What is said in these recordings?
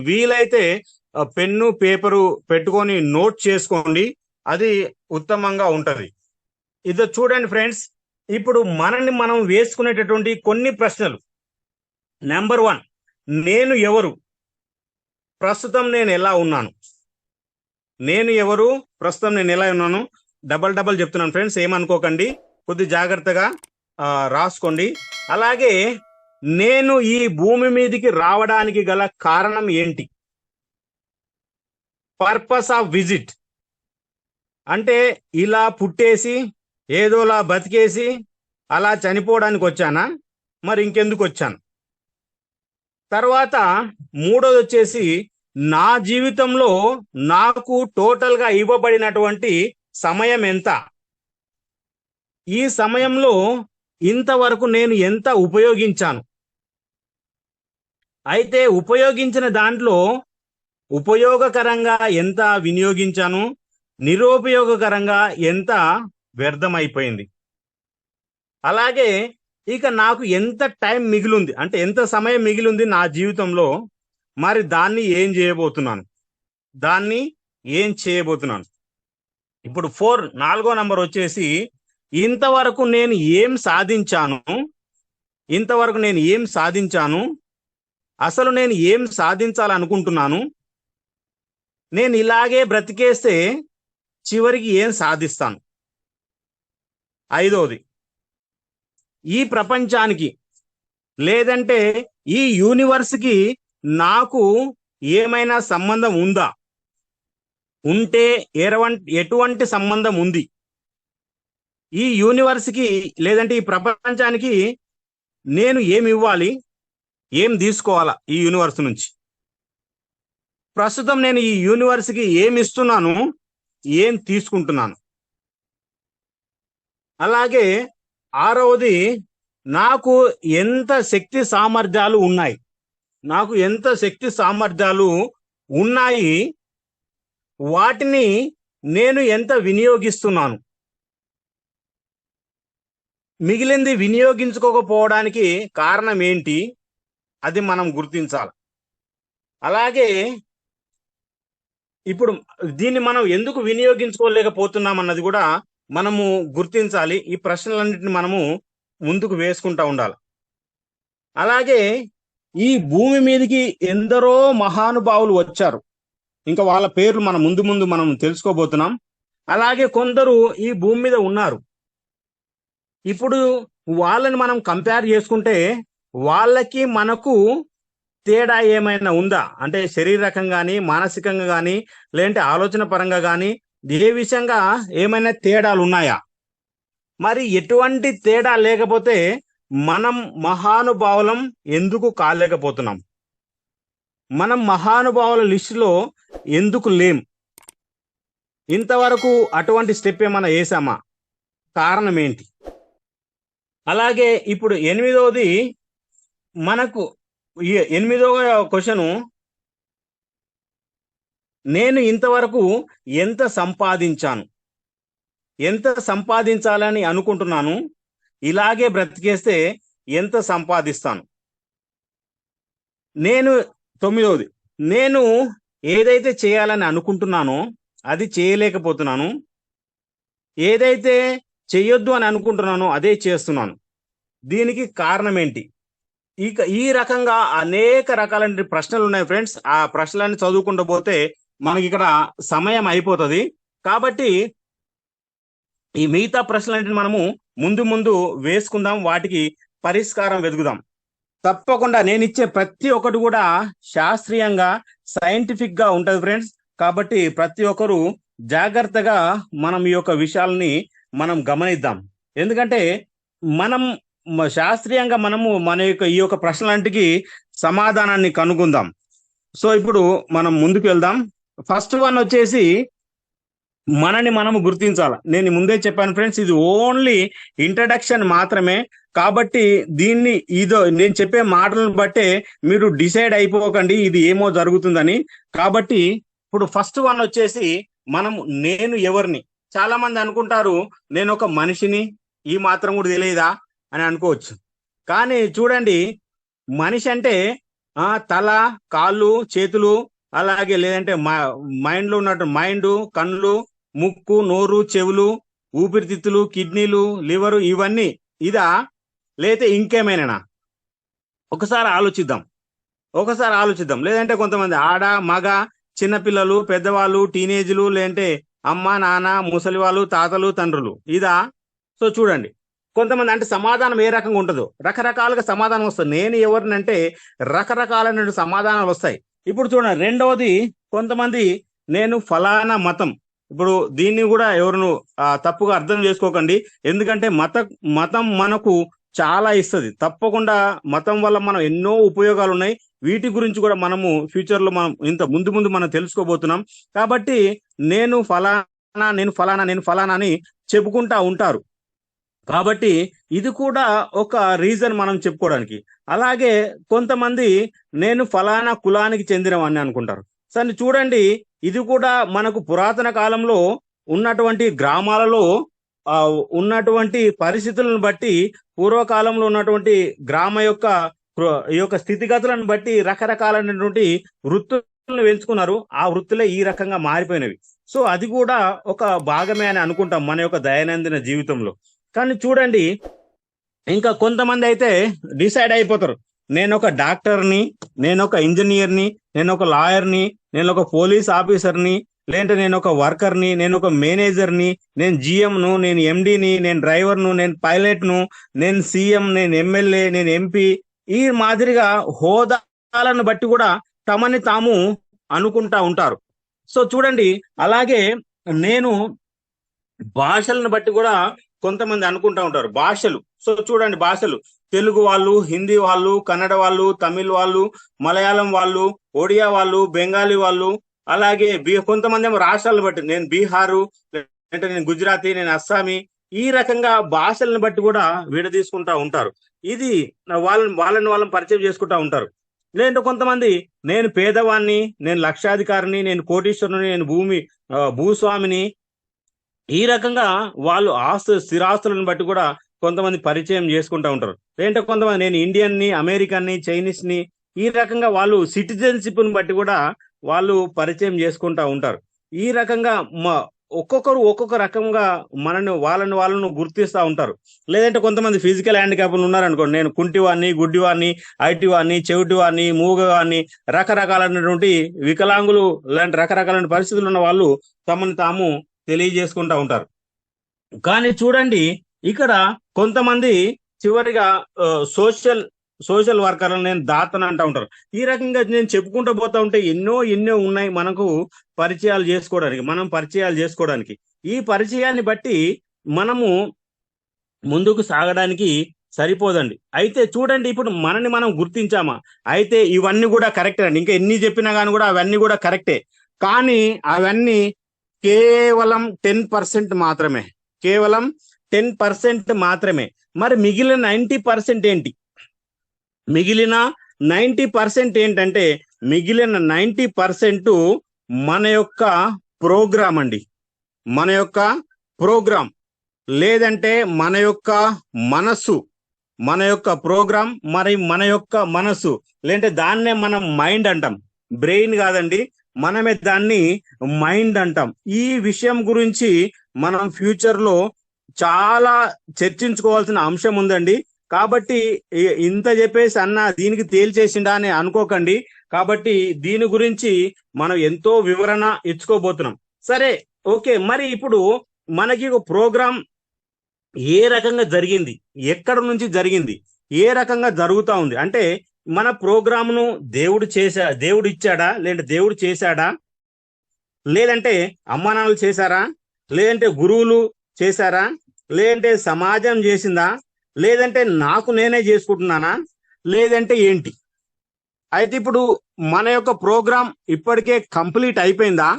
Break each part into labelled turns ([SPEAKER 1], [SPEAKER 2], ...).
[SPEAKER 1] వీలైతే pen paper పెట్టుకొని note చేసుకోండి, అది ఉత్తమంగా ఉంటది. ఇది చూడండి ఫ్రెండ్స్, ఇప్పుడు మనల్ని మనం వేసుకునేటటువంటి కొన్ని ప్రశ్నలు. నెంబర్ 1, నేను ఎవరు? ప్రస్తుతం నేను ఎలా ఉన్నాను? నేను ఎవరు? ప్రస్తుతం నేను ఎలా ఉన్నాను? డబల్ చెప్తున్నాను ఫ్రెండ్స్, ఏమనుకోకండి, కొద్ది జాగ్రత్తగా రాసుకోండి. అలాగే నేను ఈ భూమి మీదకి రావడానికి గల కారణం ఏంటి? పర్పస్ ఆఫ్ విజిట్ అంటే ఇలా పుట్టేసి ఏదోలా బతికేసి అలా చనిపోవడానికి వచ్చానా, మరి ఇంకెందుకు వచ్చాను? తర్వాత 3వది వచ్చేసి నా జీవితంలో నాకు టోటల్ గా ఇవ్వబడినటువంటి సమయం ఎంత? ఈ సమయంలో ఇంతవరకు నేను ఎంత ఉపయోగించాను? అయితే ఉపయోగించిన దాంట్లో ఉపయోగకరంగా ఎంత వినియోగించాను, నిరుపయోగకరంగా ఎంత వ్యర్థమైపోయింది. అలాగే ఇక నాకు ఎంత టైం మిగిలింది, అంటే ఎంత సమయం మిగిలింది నా జీవితంలో, మరి దాన్ని ఏం చేయబోతున్నాను? ఇప్పుడు 4వ నంబర్ వచ్చేసి ఇంతవరకు నేను ఏం సాధించాను, అసలు నేను ఏం సాధించాలనుకుంటున్నాను, నేను ఇలాగే బ్రతికేస్తే చివరికి ఏం సాధిస్తాను? 5వది ఈ ప్రపంచానికి లేదంటే ఈ యూనివర్స్కి నాకు ఏమైనా సంబంధం ఉందా? ఉంటే ఎటువంటి సంబంధం ఉంది? ఈ యూనివర్స్కి లేదంటే ఈ ప్రపంచానికి నేను ఏమి ఇవ్వాలి, ఏం తీసుకోవాలా ఈ యూనివర్స్ నుంచి? ప్రస్తుతం నేను ఈ యూనివర్స్కి ఏమి ఇస్తున్నాను, ఏం తీసుకుంటున్నాను? అలాగే 6వది నాకు ఎంత శక్తి సామర్థ్యాలు ఉన్నాయి, వాటిని నేను ఎంత వినియోగిస్తున్నాను? మిగిలింది వినియోగించుకోకపోవడానికి కారణం ఏంటి, అది మనం గుర్తించాలి. అలాగే ఇప్పుడు దీన్ని మనం ఎందుకు వినియోగించుకోలేకపోతున్నాం అన్నది కూడా మనము గుర్తించాలి. ఈ ప్రశ్నలన్నింటిని మనము ముందుకు వేసుకుంటా ఉండాలి. అలాగే ఈ భూమి మీదకి ఎందరో మహానుభావులు వచ్చారు, ఇంకా వాళ్ళ పేర్లు మనం ముందు మనం తెలుసుకోబోతున్నాం. అలాగే కొందరు ఈ భూమి మీద ఉన్నారు. ఇప్పుడు వాళ్ళని మనం కంపేర్ చేసుకుంటే వాళ్ళకి మనకు తేడా ఏమైనా ఉందా? అంటే శరీరకంగా కానీ, మానసికంగా కానీ, లేదంటే ఆలోచన పరంగా కానీ ఏ విషయంగా ఏమైనా తేడాలు ఉన్నాయా? మరి ఎటువంటి తేడా లేకపోతే మనం మహానుభావులం ఎందుకు కాలేకపోతున్నాం? మనం మహానుభావుల లిస్టులో ఎందుకు లేం? ఇంతవరకు అటువంటి స్టెప్ ఏమైనా వేసామా? కారణం ఏంటి? అలాగే ఇప్పుడు 8వది మనకు 8వ క్వశ్చను, నేను ఇంతవరకు ఎంత సంపాదించాలని అనుకుంటున్నాను, ఇలాగే బ్రతికేస్తే ఎంత సంపాదిస్తాను? 9వది నేను ఏదైతే చేయాలని అనుకుంటున్నానో అది చేయలేకపోతున్నాను, ఏదైతే చెయ్యొద్దు అని అనుకుంటున్నానో అదే చేస్తున్నాను, దీనికి కారణం ఏంటి? ఇక ఈ రకంగా అనేక రకాలైన ప్రశ్నలు ఉన్నాయి ఫ్రెండ్స్. ఆ ప్రశ్నలన్నీ చదువుకుంటూ పోతే మనకి ఇక్కడ సమయం అయిపోతుంది. కాబట్టి ఈ మిగతా ప్రశ్నలన్నింటిని మనము ముందు వేసుకుందాం, వాటికి పరిష్కారం వెతుకుదాం. తప్పకుండా నేను ఇచ్చే ప్రతి ఒక్కటి కూడా శాస్త్రీయంగా సైంటిఫిక్ గా ఉంటది ఫ్రెండ్స్. కాబట్టి ప్రతి ఒక్కరు జాగ్రత్తగా మనం ఈ యొక్క విషయాలని మనం గమనిద్దాం. ఎందుకంటే మనం శాస్త్రీయంగా మనము మన యొక్క ఈ యొక్క ప్రశ్నలంటికి సమాధానాన్ని కనుగొందాం. సో ఇప్పుడు మనం ముందుకు వెళ్దాం. ఫస్ట్ వన్ వచ్చేసి మనని మనము గుర్తించాలి. నేను ముందే చెప్పాను ఫ్రెండ్స్, ఇది ఓన్లీ ఇంట్రడక్షన్ మాత్రమే. కాబట్టి దీన్ని నేను చెప్పే మాటలను బట్టే మీరు డిసైడ్ అయిపోకండి ఇది ఏమో జరుగుతుందని. కాబట్టి ఇప్పుడు ఫస్ట్ వన్ వచ్చేసి మనం నేను ఎవరిని, చాలా మంది అనుకుంటారు నేను ఒక మనిషిని, ఈ మాత్రం కూడా తెలియదా అని అనుకోవచ్చు. కానీ చూడండి, మనిషి అంటే తల, కాళ్ళు, చేతులు, అలాగే లేదంటే మైండ్ లో ఉన్నట్టు మైండ్, కళ్ళు, ముక్కు, నోరు, చెవులు, ఊపిరితిత్తులు, కిడ్నీలు, లివరు, ఇవన్నీ ఇదా లేతే ఇంకేమైనా? ఒకసారి ఆలోచిద్దాం. లేదంటే కొంతమంది ఆడ, మగ, చిన్నపిల్లలు, పెద్దవాళ్ళు, టీనేజ్లు, లేదంటే అమ్మ, నాన్న, ముసలి వాళ్ళు, తాతలు, తండ్రులు, ఇదా? సో చూడండి, కొంతమంది అంటే సమాధానం ఏ రకంగా ఉంటుందో రకరకాలుగా సమాధానం వస్తుంది. నేను ఎవరినంటే రకరకాలైన సమాధానాలు వస్తాయి. ఇప్పుడు చూడండి, రెండవది, కొంతమంది నేను ఫలానా మతం. ఇప్పుడు దీన్ని కూడా ఎవరు తప్పుగా అర్థం చేసుకోకండి. ఎందుకంటే మతం మనకు చాలా ఇస్తుంది. తప్పకుండా మతం వల్ల మనం ఎన్నో ఉపయోగాలు ఉన్నాయి. వీటి గురించి కూడా మనము ఫ్యూచర్ లో మనం ఇంత ముందు మనం తెలుసుకోబోతున్నాం. కాబట్టి నేను ఫలానా అని చెప్పుకుంటా ఉంటారు. కాబట్టి ఇది కూడా ఒక రీజన్ మనం చెప్పుకోవడానికి. అలాగే కొంతమంది నేను ఫలానా కులానికి చెందినవాడిని అనుకుంటారు. సరే చూడండి, ఇది కూడా మనకు పురాతన కాలంలో ఉన్నటువంటి గ్రామాలలో ఉన్నటువంటి పరిస్థితులను బట్టి, పూర్వకాలంలో ఉన్నటువంటి గ్రామ యొక్క స్థితిగతులను బట్టి రకరకాలైనటువంటి వృత్తులను ఎంచుకున్నారు. ఆ వృత్తులే ఈ రకంగా మారిపోయినవి. సో అది కూడా ఒక భాగమే అని అనుకుంటాం మన యొక్క దైనందిన జీవితంలో. కానీ చూడండి, ఇంకా కొంతమంది అయితే డిసైడ్ అయిపోతారు, నేను ఒక డాక్టర్ని, నేను ఒక ఇంజనీర్ని, నేను ఒక లాయర్ని, నేను ఒక పోలీస్ ఆఫీసర్ని, లేదంటే నేను ఒక వర్కర్ని, నేను ఒక మేనేజర్ని, నేను జిఎంను, నేను ఎండిని, నేను డ్రైవర్ను, నేను పైలట్ను, నేను సీఎం, నేను ఎమ్మెల్యే, నేను ఎంపీ, ఈ మాదిరిగా హోదాలను బట్టి కూడా తమని తాము అనుకుంటా ఉంటారు. సో చూడండి, అలాగే నేను భాషలను బట్టి కూడా కొంతమంది అనుకుంటా ఉంటారు. భాషలు, సో చూడండి, భాషలు తెలుగు వాళ్ళు, హిందీ వాళ్ళు, కన్నడ వాళ్ళు, తమిళ్ వాళ్ళు, మలయాళం వాళ్ళు, ఒడియా వాళ్ళు, బెంగాలీ వాళ్ళు, అలాగే కొంతమంది ఏమో రాష్ట్రాలను బట్టి, నేను బీహారు, అంటే నేను గుజరాతీ, నేను అస్సామీ, ఈ రకంగా భాషలను బట్టి కూడా విడదీసుకుంటా ఉంటారు. ఇది వాళ్ళని పరిచయం చేసుకుంటా ఉంటారు. లేదంటే కొంతమంది నేను పేదవాణ్ణి, నేను లక్షాధికారిని, నేను కోటీశ్వరుని, నేను భూస్వామిని, ఈ రకంగా వాళ్ళు స్థిరాస్తులను బట్టి కూడా కొంతమంది పరిచయం చేసుకుంటా ఉంటారు. లేదంటే కొంతమంది నేను ఇండియన్ని, అమెరికన్ని, చైనీస్ని, ఈ రకంగా వాళ్ళు సిటిజన్షిప్ని బట్టి కూడా వాళ్ళు పరిచయం చేసుకుంటా ఉంటారు. ఈ రకంగా ఒక్కొక్కరు ఒక్కొక్క రకంగా వాళ్ళను గుర్తిస్తూ ఉంటారు. లేదంటే కొంతమంది ఫిజికల్ హ్యాండిక్యాప్లు ఉన్నారనుకోండి, నేను కుంటివాడిని, గుడ్డివాడిని, ఐటివాడిని, చెవిటివాడిని, మూగవాడిని, రకరకాలైనటువంటి వికలాంగులు, లాంటి రకరకాలైన పరిస్థితులు ఉన్న వాళ్ళు తమను తాము తెలియజేసుకుంటా ఉంటారు. కానీ చూడండి, ఇక్కడ కొంతమంది చివరిగా సోషల్ వర్కర్లు, నేను దాతను అంటూ ఉంటారు. ఈ రకంగా నేను చెప్పుకుంటూ పోతా ఉంటే ఎన్నో ఉన్నాయి మనకు పరిచయాలు చేసుకోవడానికి. ఈ పరిచయాన్ని బట్టి మనము ముందుకు సాగడానికి సరిపోదండి. అయితే చూడండి, ఇప్పుడు మనని మనం గుర్తించామా? అయితే ఇవన్నీ కూడా కరెక్టే అండి. ఇంకా ఎన్ని చెప్పినా కానీ కూడా అవన్నీ కూడా కరెక్టే. కానీ అవన్నీ కేవలం 10% మాత్రమే. కేవలం 10% మాత్రమే. మరి మిగిలిన 90% ఏంటి? మిగిలిన 90% ఏంటంటే, మిగిలిన 90% మన యొక్క ప్రోగ్రామ్ అండి. మన యొక్క ప్రోగ్రామ్, లేదంటే మన యొక్క మనస్సు, మన యొక్క ప్రోగ్రామ్, మరి మన యొక్క మనస్సు, లేదంటే దాన్నే మనం మైండ్ అంటాం. బ్రెయిన్ కాదండి, మనమే దాన్ని మైండ్ అంటాం. ఈ విషయం గురించి మనం ఫ్యూచర్ లో చాలా చర్చించుకోవాల్సిన అంశం ఉందండి. కాబట్టి ఇంత చెప్పేసి దీనికి తేల్చేసిండా అని అనుకోకండి. కాబట్టి దీని గురించి మనం ఎంతో వివరణ ఇచ్చుకోబోతున్నాం. సరే, ఓకే. మరి ఇప్పుడు మనకి ఒక ప్రోగ్రామ్ ఏ రకంగా జరిగింది, ఎక్కడ నుంచి జరిగింది, ఏ రకంగా జరుగుతా ఉంది అంటే, మన ప్రోగ్రామ్ను దేవుడు ఇచ్చాడా, లేదంటే దేవుడు చేశాడా, లేదంటే అమ్మానాన్నలు చేశారా, లేదంటే గురువులు చేశారా, లేదంటే సమాజం చేసిందా, లేదంటే నాకు నేనే చేసుకుంటున్నానా, లేదంటే ఏంటి? అయితే ఇప్పుడు మన యొక్క ప్రోగ్రామ్ ఇప్పటికే కంప్లీట్ అయిపోయిందా,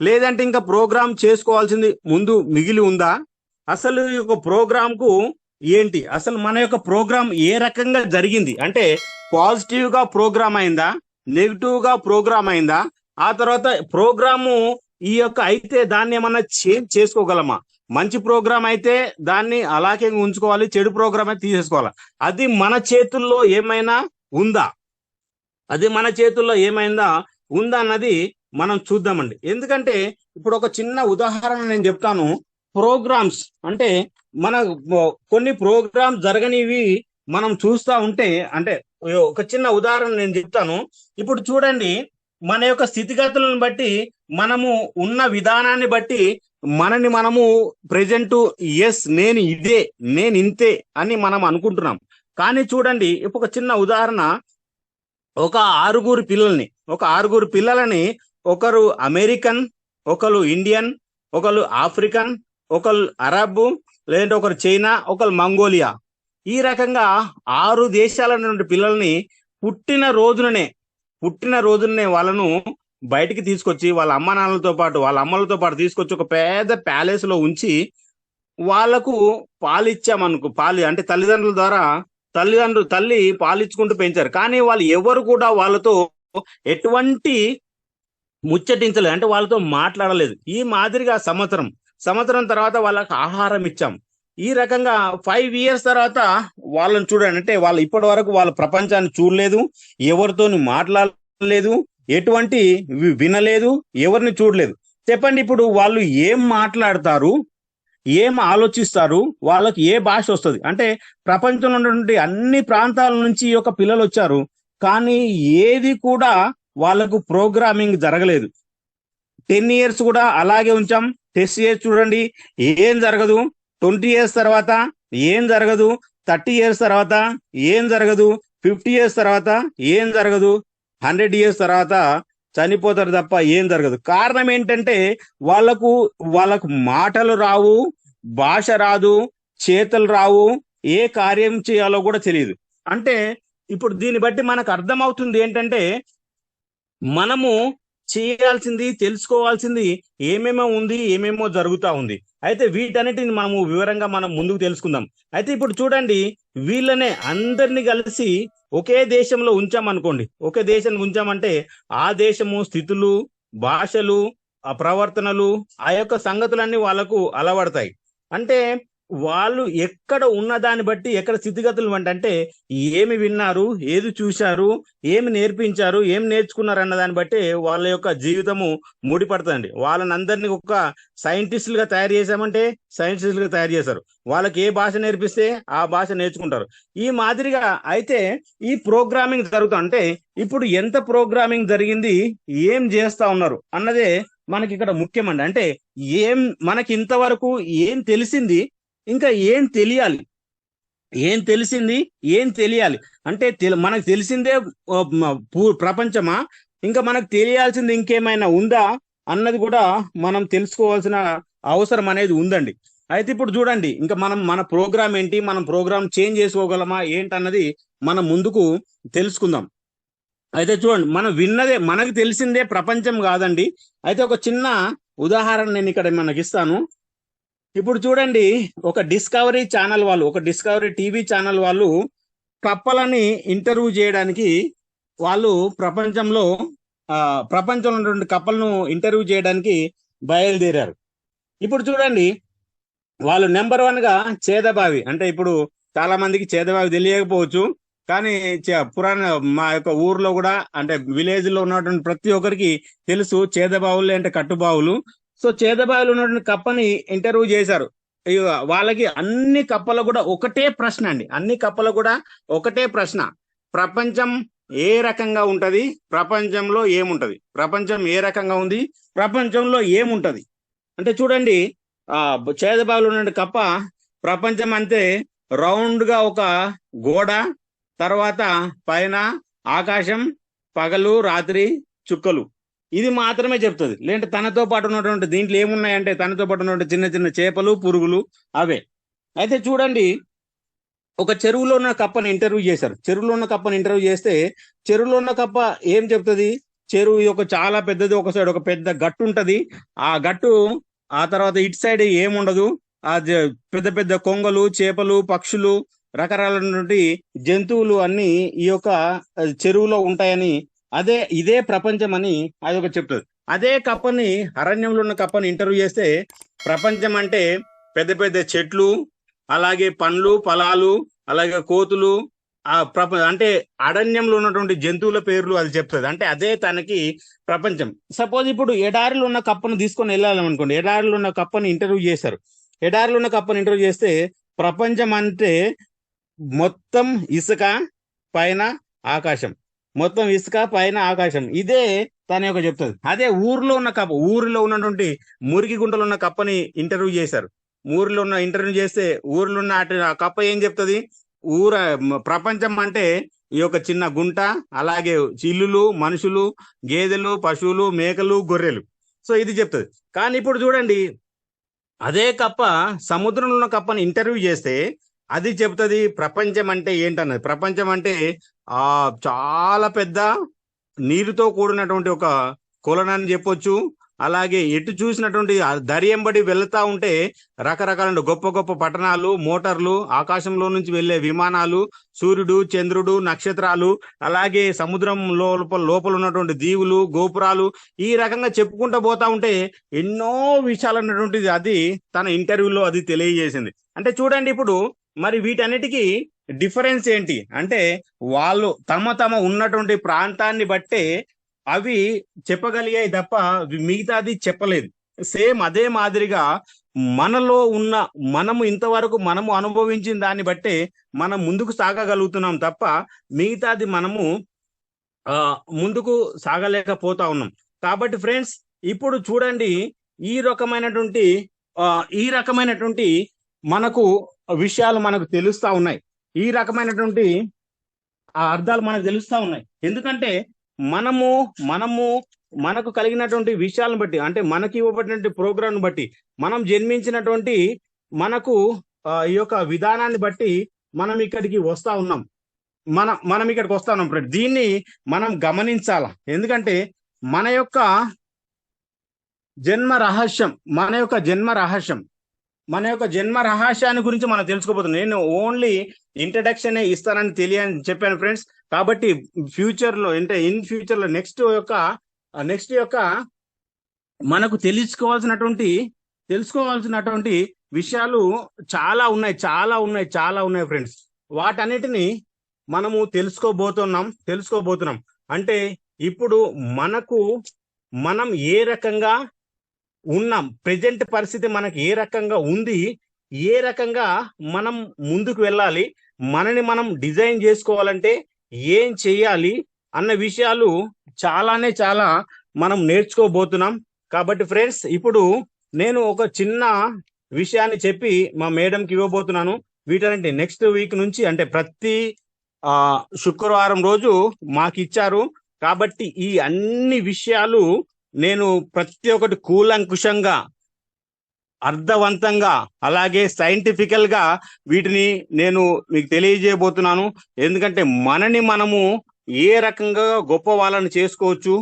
[SPEAKER 1] లేదంటే ఇంకా ప్రోగ్రామ్ చేసుకోవాల్సింది ముందు మిగిలి ఉందా? అసలు ఈ యొక్క ప్రోగ్రామ్ కు ఏంటి, అసలు మన యొక్క ప్రోగ్రామ్ ఏ రకంగా జరిగింది అంటే, పాజిటివ్ గా ప్రోగ్రామ్ అయిందా, నెగిటివ్ గా ప్రోగ్రామ్ అయిందా, ఆ తర్వాత ప్రోగ్రాము ఈ యొక్క అయితే దాన్ని ఏమన్నా చేంజ్ చేసుకోగలమా? మంచి ప్రోగ్రామ్ అయితే దాన్ని అలాగే ఉంచుకోవాలి, చెడు ప్రోగ్రామ్ అయితే తీసేసుకోవాలి. అది మన చేతుల్లో ఏమైనా ఉందా? అది మన చేతుల్లో ఏమైందా ఉందా అన్నది మనం చూద్దామండి. ఎందుకంటే ఇప్పుడు ఒక చిన్న ఉదాహరణ నేను చెప్తాను. ప్రోగ్రామ్స్ అంటే మన కొన్ని ప్రోగ్రామ్స్ జరగనివి మనం చూస్తా ఉంటే, అంటే ఒక చిన్న ఉదాహరణ నేను చెప్తాను. ఇప్పుడు చూడండి, మన యొక్క స్థితిగతులను బట్టి, మనము ఉన్న విధానాన్ని బట్టి మనని మనము ప్రెజెంట్ ఎస్ నేను ఇదే, నేను ఇంతే అని మనం అనుకుంటున్నాం. కానీ చూడండి, ఇప్పుడు ఒక చిన్న ఉదాహరణ. ఒక ఆరుగురు పిల్లలని ఒకరు అమెరికన్, ఒకరు ఇండియన్, ఒకరు ఆఫ్రికన్, ఒకరు అరబ్, లేదంటే ఒకరు చైనా, ఒకరు మంగోలియా, ఈ రకంగా 6 దేశాల నుండి పిల్లల్ని పుట్టిన రోజుననే వాళ్ళను బయటికి తీసుకొచ్చి వాళ్ళ అమ్మ నాన్నలతో పాటు, వాళ్ళ అమ్మలతో పాటు తీసుకొచ్చి ఒక పెద్ద ప్యాలెస్ లో ఉంచి వాళ్ళకు పాలు అంటే తల్లిదండ్రుల ద్వారా తల్లి పాలిచ్చుకుంటూ పెంచారు. కానీ వాళ్ళు ఎవరు కూడా వాళ్ళతో ఎటువంటి ముచ్చటించలేదు, అంటే వాళ్ళతో మాట్లాడలేదు. ఈ మాదిరిగా సంవత్సరం తర్వాత వాళ్ళకి ఆహారం ఇచ్చాం. ఈ రకంగా 5 years తర్వాత వాళ్ళని చూడండి, అంటే వాళ్ళు ఇప్పటి వరకు వాళ్ళ ప్రపంచాన్ని చూడలేదు, ఎవరితో మాట్లాడలేదు, ఎటువంటి వినలేదు, ఎవరిని చూడలేదు. చెప్పండి, ఇప్పుడు వాళ్ళు ఏం మాట్లాడతారు, ఏం ఆలోచిస్తారు, వాళ్ళకి ఏ భాష వస్తుంది? అంటే ప్రపంచంలో ఉన్నటువంటి అన్ని ప్రాంతాల నుంచి ఈ యొక్క పిల్లలు వచ్చారు, కానీ ఏది కూడా వాళ్ళకు ప్రోగ్రామింగ్ జరగలేదు. 10 years కూడా అలాగే ఉంచాం. 10 years చూడండి, ఏం జరగదు. 20 years తర్వాత ఏం జరగదు. 30 years తర్వాత ఏం జరగదు. 50 years తర్వాత ఏం జరగదు. 100 years తర్వాత చనిపోతారు తప్ప ఏం జరగదు. కారణం ఏంటంటే వాళ్ళకు మాటలు రావు, భాష రాదు, చేతలు రావు, ఏ కార్యం చేయాలో కూడా తెలియదు. అంటే ఇప్పుడు దీన్ని బట్టి మనకు అర్థమవుతుంది ఏంటంటే, మనము చేయాల్సింది, తెలుసుకోవాల్సింది ఏమేమో ఉంది, ఏమేమో జరుగుతా ఉంది. అయితే వీటన్నిటిని మనము వివరంగా మనం ముందుకు తెలుసుకుందాం. అయితే ఇప్పుడు చూడండి, వీళ్ళనే అందరినీ కలిసి ఒకే దేశంలో ఉంచామనుకోండి. ఒకే దేశం ఉంచామంటే ఆ దేశము స్థితులు, భాషలు, ఆ ప్రవర్తనలు, ఆ యొక్క సంగతులన్నీ వాళ్ళకు అలవడతాయి. అంటే వాళ్ళు ఎక్కడ ఉన్న దాన్ని బట్టి, ఎక్కడ స్థితిగతులు అంటే ఏమి విన్నారు, ఏది చూశారు, ఏమి నేర్పించారు, ఏమి నేర్చుకున్నారు అన్న దాన్ని బట్టి వాళ్ళ యొక్క జీవితము ముడిపడుతుందండి. వాళ్ళని అందరినీ ఒక సైంటిస్టులుగా తయారు చేశామంటే సైంటిస్టులుగా తయారు చేశారు. వాళ్ళకి ఏ భాష నేర్పిస్తే ఆ భాష నేర్చుకుంటారు. ఈ మాదిరిగా అయితే ఈ ప్రోగ్రామింగ్ జరుగుతుంది. అంటే ఇప్పుడు ఎంత ప్రోగ్రామింగ్ జరిగింది, ఏం చేస్తా ఉన్నారు అన్నదే మనకి ఇక్కడ ముఖ్యమండి. అంటే మనకి ఇంతవరకు ఏం తెలిసింది, ఇంకా ఏం తెలియాలి అంటే మనకు తెలిసిందే ప్రపంచమా, ఇంకా మనకు తెలియాల్సింది ఇంకేమైనా ఉందా అన్నది కూడా మనం తెలుసుకోవాల్సిన అవసరం అనేది ఉందండి. అయితే ఇప్పుడు చూడండి, ఇంకా మన ప్రోగ్రామ్ ఏంటి, మనం ప్రోగ్రామ్ చేంజ్ చేసుకోగలమా ఏంటన్నది మనం ముందుకు తెలుసుకుందాం. అయితే చూడండి, మనం విన్నదే, మనకు తెలిసిందే ప్రపంచం కాదండి. అయితే ఒక చిన్న ఉదాహరణ నేను ఇక్కడ మనకి ఇస్తాను. ఇప్పుడు చూడండి, ఒక డిస్కవరీ టీవీ ఛానల్ వాళ్ళు కప్పలని ఇంటర్వ్యూ చేయడానికి వాళ్ళు ప్రపంచంలో ఉన్నటువంటి కప్పలను ఇంటర్వ్యూ చేయడానికి బయలుదేరారు. ఇప్పుడు చూడండి, వాళ్ళు నెంబర్ 1 గా చేదబావి, అంటే ఇప్పుడు చాలా మందికి చేదబావి తెలియకపోవచ్చు, కానీ మా యొక్క ఊర్లో కూడా, అంటే విలేజ్ లో ఉన్నటువంటి ప్రతి ఒక్కరికి తెలుసు చేదబావులు అంటే కట్టుబావులు. సో చేదబావిలో ఉన్నటువంటి కప్పని ఇంటర్వ్యూ చేశారు. వాళ్ళకి అన్ని కప్పలు కూడా ఒకటే ప్రశ్న అండి. ప్రపంచం ఏ రకంగా ఉంటది, ప్రపంచంలో ఏముంటది, ప్రపంచం ఏ రకంగా ఉంది, ప్రపంచంలో ఏముంటది అంటే చూడండి, చేదబావిలో ఉన్న కప్ప ప్రపంచం అంతే రౌండ్ గా ఒక గోడ, తర్వాత పైన ఆకాశం, పగలు రాత్రి, చుక్కలు, ఇది మాత్రమే చెప్తుంది. లేదంటే తనతో పాటు ఉన్నటువంటి దీంట్లో ఏమున్నాయంటే తనతో పాటు ఉన్నటువంటి చిన్న చిన్న చేపలు, పురుగులు అవే. అయితే చూడండి, ఒక చెరువులో ఉన్న కప్పని ఇంటర్వ్యూ చేశారు. చెరువులో ఉన్న కప్ప ఏం చెప్తుంది? చెరువు యొక్క చాలా పెద్దది, ఒక సైడ్ ఒక పెద్ద గట్టు ఉంటది. ఆ గట్టు, ఆ తర్వాత ఇటు సైడ్ ఏముండదు. ఆ పెద్ద పెద్ద కొంగలు, చేపలు, పక్షులు, రకరకాలైనటువంటి జంతువులు అన్ని ఈ యొక్క చెరువులో ఉంటాయని, ఇదే ప్రపంచం అని అది ఒక చెప్తుంది. అదే కప్పని, అరణ్యంలో ఉన్న కప్పని ఇంటర్వ్యూ చేస్తే ప్రపంచం అంటే పెద్ద పెద్ద చెట్లు, అలాగే పండ్లు ఫలాలు, అలాగే కోతులు, అంటే అరణ్యంలో ఉన్నటువంటి జంతువుల పేర్లు అది చెప్తుంది. అంటే అదే తనకి ప్రపంచం. సపోజ్ ఇప్పుడు ఎడారిలో ఉన్న కప్పను తీసుకొని వెళ్ళాలనుకోండి, ఎడారిలో ఉన్న కప్పని ఇంటర్వ్యూ చేశారు. ఎడారిలో ఉన్న కప్పని ఇంటర్వ్యూ చేస్తే ప్రపంచం అంటే మొత్తం ఇసుక పైన ఆకాశం, మొత్తం ఇసుక పైన ఆకాశం, ఇదే తన యొక్క చెప్తుంది. అదే ఊర్లో ఉన్న కప్ప, ఊరిలో ఉన్నటువంటి మురికి గుంటలో ఉన్న కప్పని ఇంటర్వ్యూ చేశారు. ఊరిలో ఉన్న ఇంటర్వ్యూ చేస్తే ఊరిలో ఉన్న ఆ కప్ప ఏం చెప్తుంది? ప్రపంచం అంటే ఈ యొక్క చిన్న గుంట, అలాగే ఇల్లులు, మనుషులు, గేదెలు, పశువులు, మేకలు, గొర్రెలు. సో ఇది చెప్తుంది. కానీ ఇప్పుడు చూడండి, అదే కప్ప సముద్రంలో ఉన్న కప్పని ఇంటర్వ్యూ చేస్తే అది చెప్తుంది ప్రపంచం అంటే ఏంటన్నది. ప్రపంచం అంటే చాలా పెద్ద నీరుతో కూడినటువంటి ఒక కొలనని చెప్పొచ్చు. అలాగే ఎటు చూసినటువంటి దరియంబడి వెళ్తా ఉంటే రకరకాల గొప్ప గొప్ప పట్టణాలు, మోటార్లు, ఆకాశంలో నుంచి వెళ్లే విమానాలు, సూర్యుడు, చంద్రుడు, నక్షత్రాలు, అలాగే సముద్రం లోపల ఉన్నటువంటి దీవులు, గోపురాలు, ఈ రకంగా చెప్పుకుంటూ పోతా ఉంటే ఎన్నో విషయాలు అన్నటువంటిది అది తన ఇంటర్వ్యూలో అది తెలియజేసింది. అంటే చూడండి, ఇప్పుడు మరి వీటన్నిటికీ డిఫరెన్స్ ఏంటి అంటే వాళ్ళు తమ ఉన్నటువంటి ప్రాంతాన్ని బట్టే అవి చెప్పగలిగాయి తప్ప మిగతాది చెప్పలేదు. సేమ్ అదే మాదిరిగా మనలో ఉన్న మనము అనుభవించిన దాన్ని బట్టే మనం ముందుకు సాగగలుగుతున్నాం తప్ప మిగతాది మనము ముందుకు సాగలేకపోతా ఉన్నాం. కాబట్టి ఫ్రెండ్స్, ఇప్పుడు చూడండి, ఈ రకమైనటువంటి మనకు విషయాలు మనకు తెలుస్తా ఉన్నాయి. ఈ రకమైనటువంటి అర్థాలు మనకు తెలుస్తా ఉన్నాయి. ఎందుకంటే మనకు కలిగినటువంటి విషయాలను బట్టి, అంటే మనకి ఇవ్వబడినటువంటి ప్రోగ్రామ్ బట్టి, మనం జన్మించినటువంటి మనకు ఈ యొక్క విధానాన్ని బట్టి మనం ఇక్కడికి వస్తా ఉన్నాం. మనం ఇక్కడికి వస్తా ఉన్నాం. దీన్ని మనం గమనించాల. ఎందుకంటే మన యొక్క జన్మ రహస్యాన్ని గురించి మనం తెలుసుకోబోతున్నాం. నేను ఓన్లీ ఇంట్రడక్షన్ ఇస్తానని చెప్పాను ఫ్రెండ్స్. కాబట్టి ఫ్యూచర్ లో నెక్స్ట్ యొక్క మనకు తెలుసుకోవాల్సినటువంటి విషయాలు చాలా ఉన్నాయి ఫ్రెండ్స్. వాటన్నిటిని మనము తెలుసుకోబోతున్నాం. అంటే ఇప్పుడు మనం ఏ రకంగా ఉన్నాం, ప్రెజెంట్ పరిస్థితి మనకి ఏ రకంగా ఉంది, ఏ రకంగా మనం ముందుకు వెళ్ళాలి, మనని మనం డిజైన్ చేసుకోవాలంటే ఏం చేయాలి అన్న విషయాలు చాలా మనం నేర్చుకోబోతున్నాం. కాబట్టి ఫ్రెండ్స్, ఇప్పుడు నేను ఒక చిన్న విషయాన్ని చెప్పి మా మేడంకి ఇవ్వబోతున్నాను. వీటన్నిటి నెక్స్ట్ వీక్ నుంచి, అంటే ప్రతి శుక్రవారం రోజు మాకు ఇచ్చారు. కాబట్టి ఈ అన్ని విషయాలు నేను ప్రతి ఒక్కటి కూలంకుషంగా, అర్థవంతంగా, అలాగే సైంటిఫికల్ గా వీటిని నేను మీకు తెలియజేయబోతున్నాను. ఎందుకంటే మనము ఏ రకంగా గొప్ప వాళ్ళని చేసుకోవచ్చు,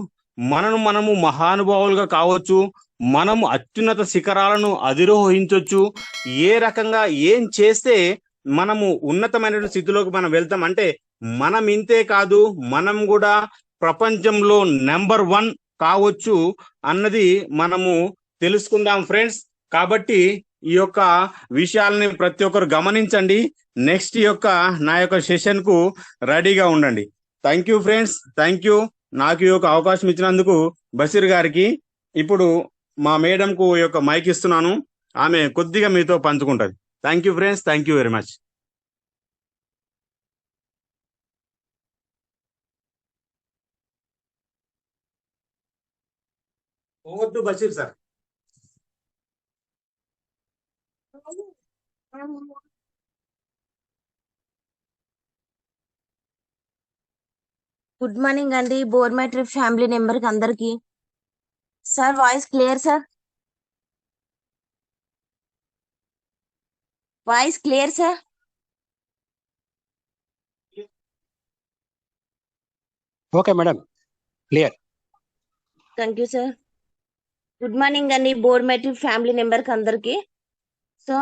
[SPEAKER 1] మనము మహానుభావులుగా కావచ్చు, మనము అత్యున్నత శిఖరాలను అధిరోహించవచ్చు, ఏ రకంగా ఏం చేస్తే మనము ఉన్నతమైన స్థితిలోకి మనం వెళ్తాం. అంటే మనం ఇంతే కాదు, మనం కూడా ప్రపంచంలో నెంబర్ 1 కావచ్చు అన్నది మనము తెలుసుకుందాం ఫ్రెండ్స్. కాబట్టి ఈ యొక్క విషయాలని ప్రతి ఒక్కరు గమనించండి. నెక్స్ట్ నా యొక్క సెషన్ కు రెడీగా ఉండండి. Thank you friends, thank you. నాకు ఈ యొక్క అవకాశం ఇచ్చినందుకు బషీర్ గారికి. ఇప్పుడు మా మేడం కు యొక్క మైక్ ఇస్తున్నాను, ఆమె కొద్దిగా మీతో పంచుకుంటది. Thank you friends, thank you very much. Over to Basheer sir.
[SPEAKER 2] Good morning అండి, బోర్మై ట్రిప్ ఫ్యామిలీ మెంబర్ కి అందరికి. Sir voice clear sir? Voice clear sir?
[SPEAKER 3] Okay madam, clear.
[SPEAKER 2] Thank you sir. Good morning అండి, బోర్మై ట్రిప్ ఫ్యామిలీ మెంబర్ కి అందరికి. So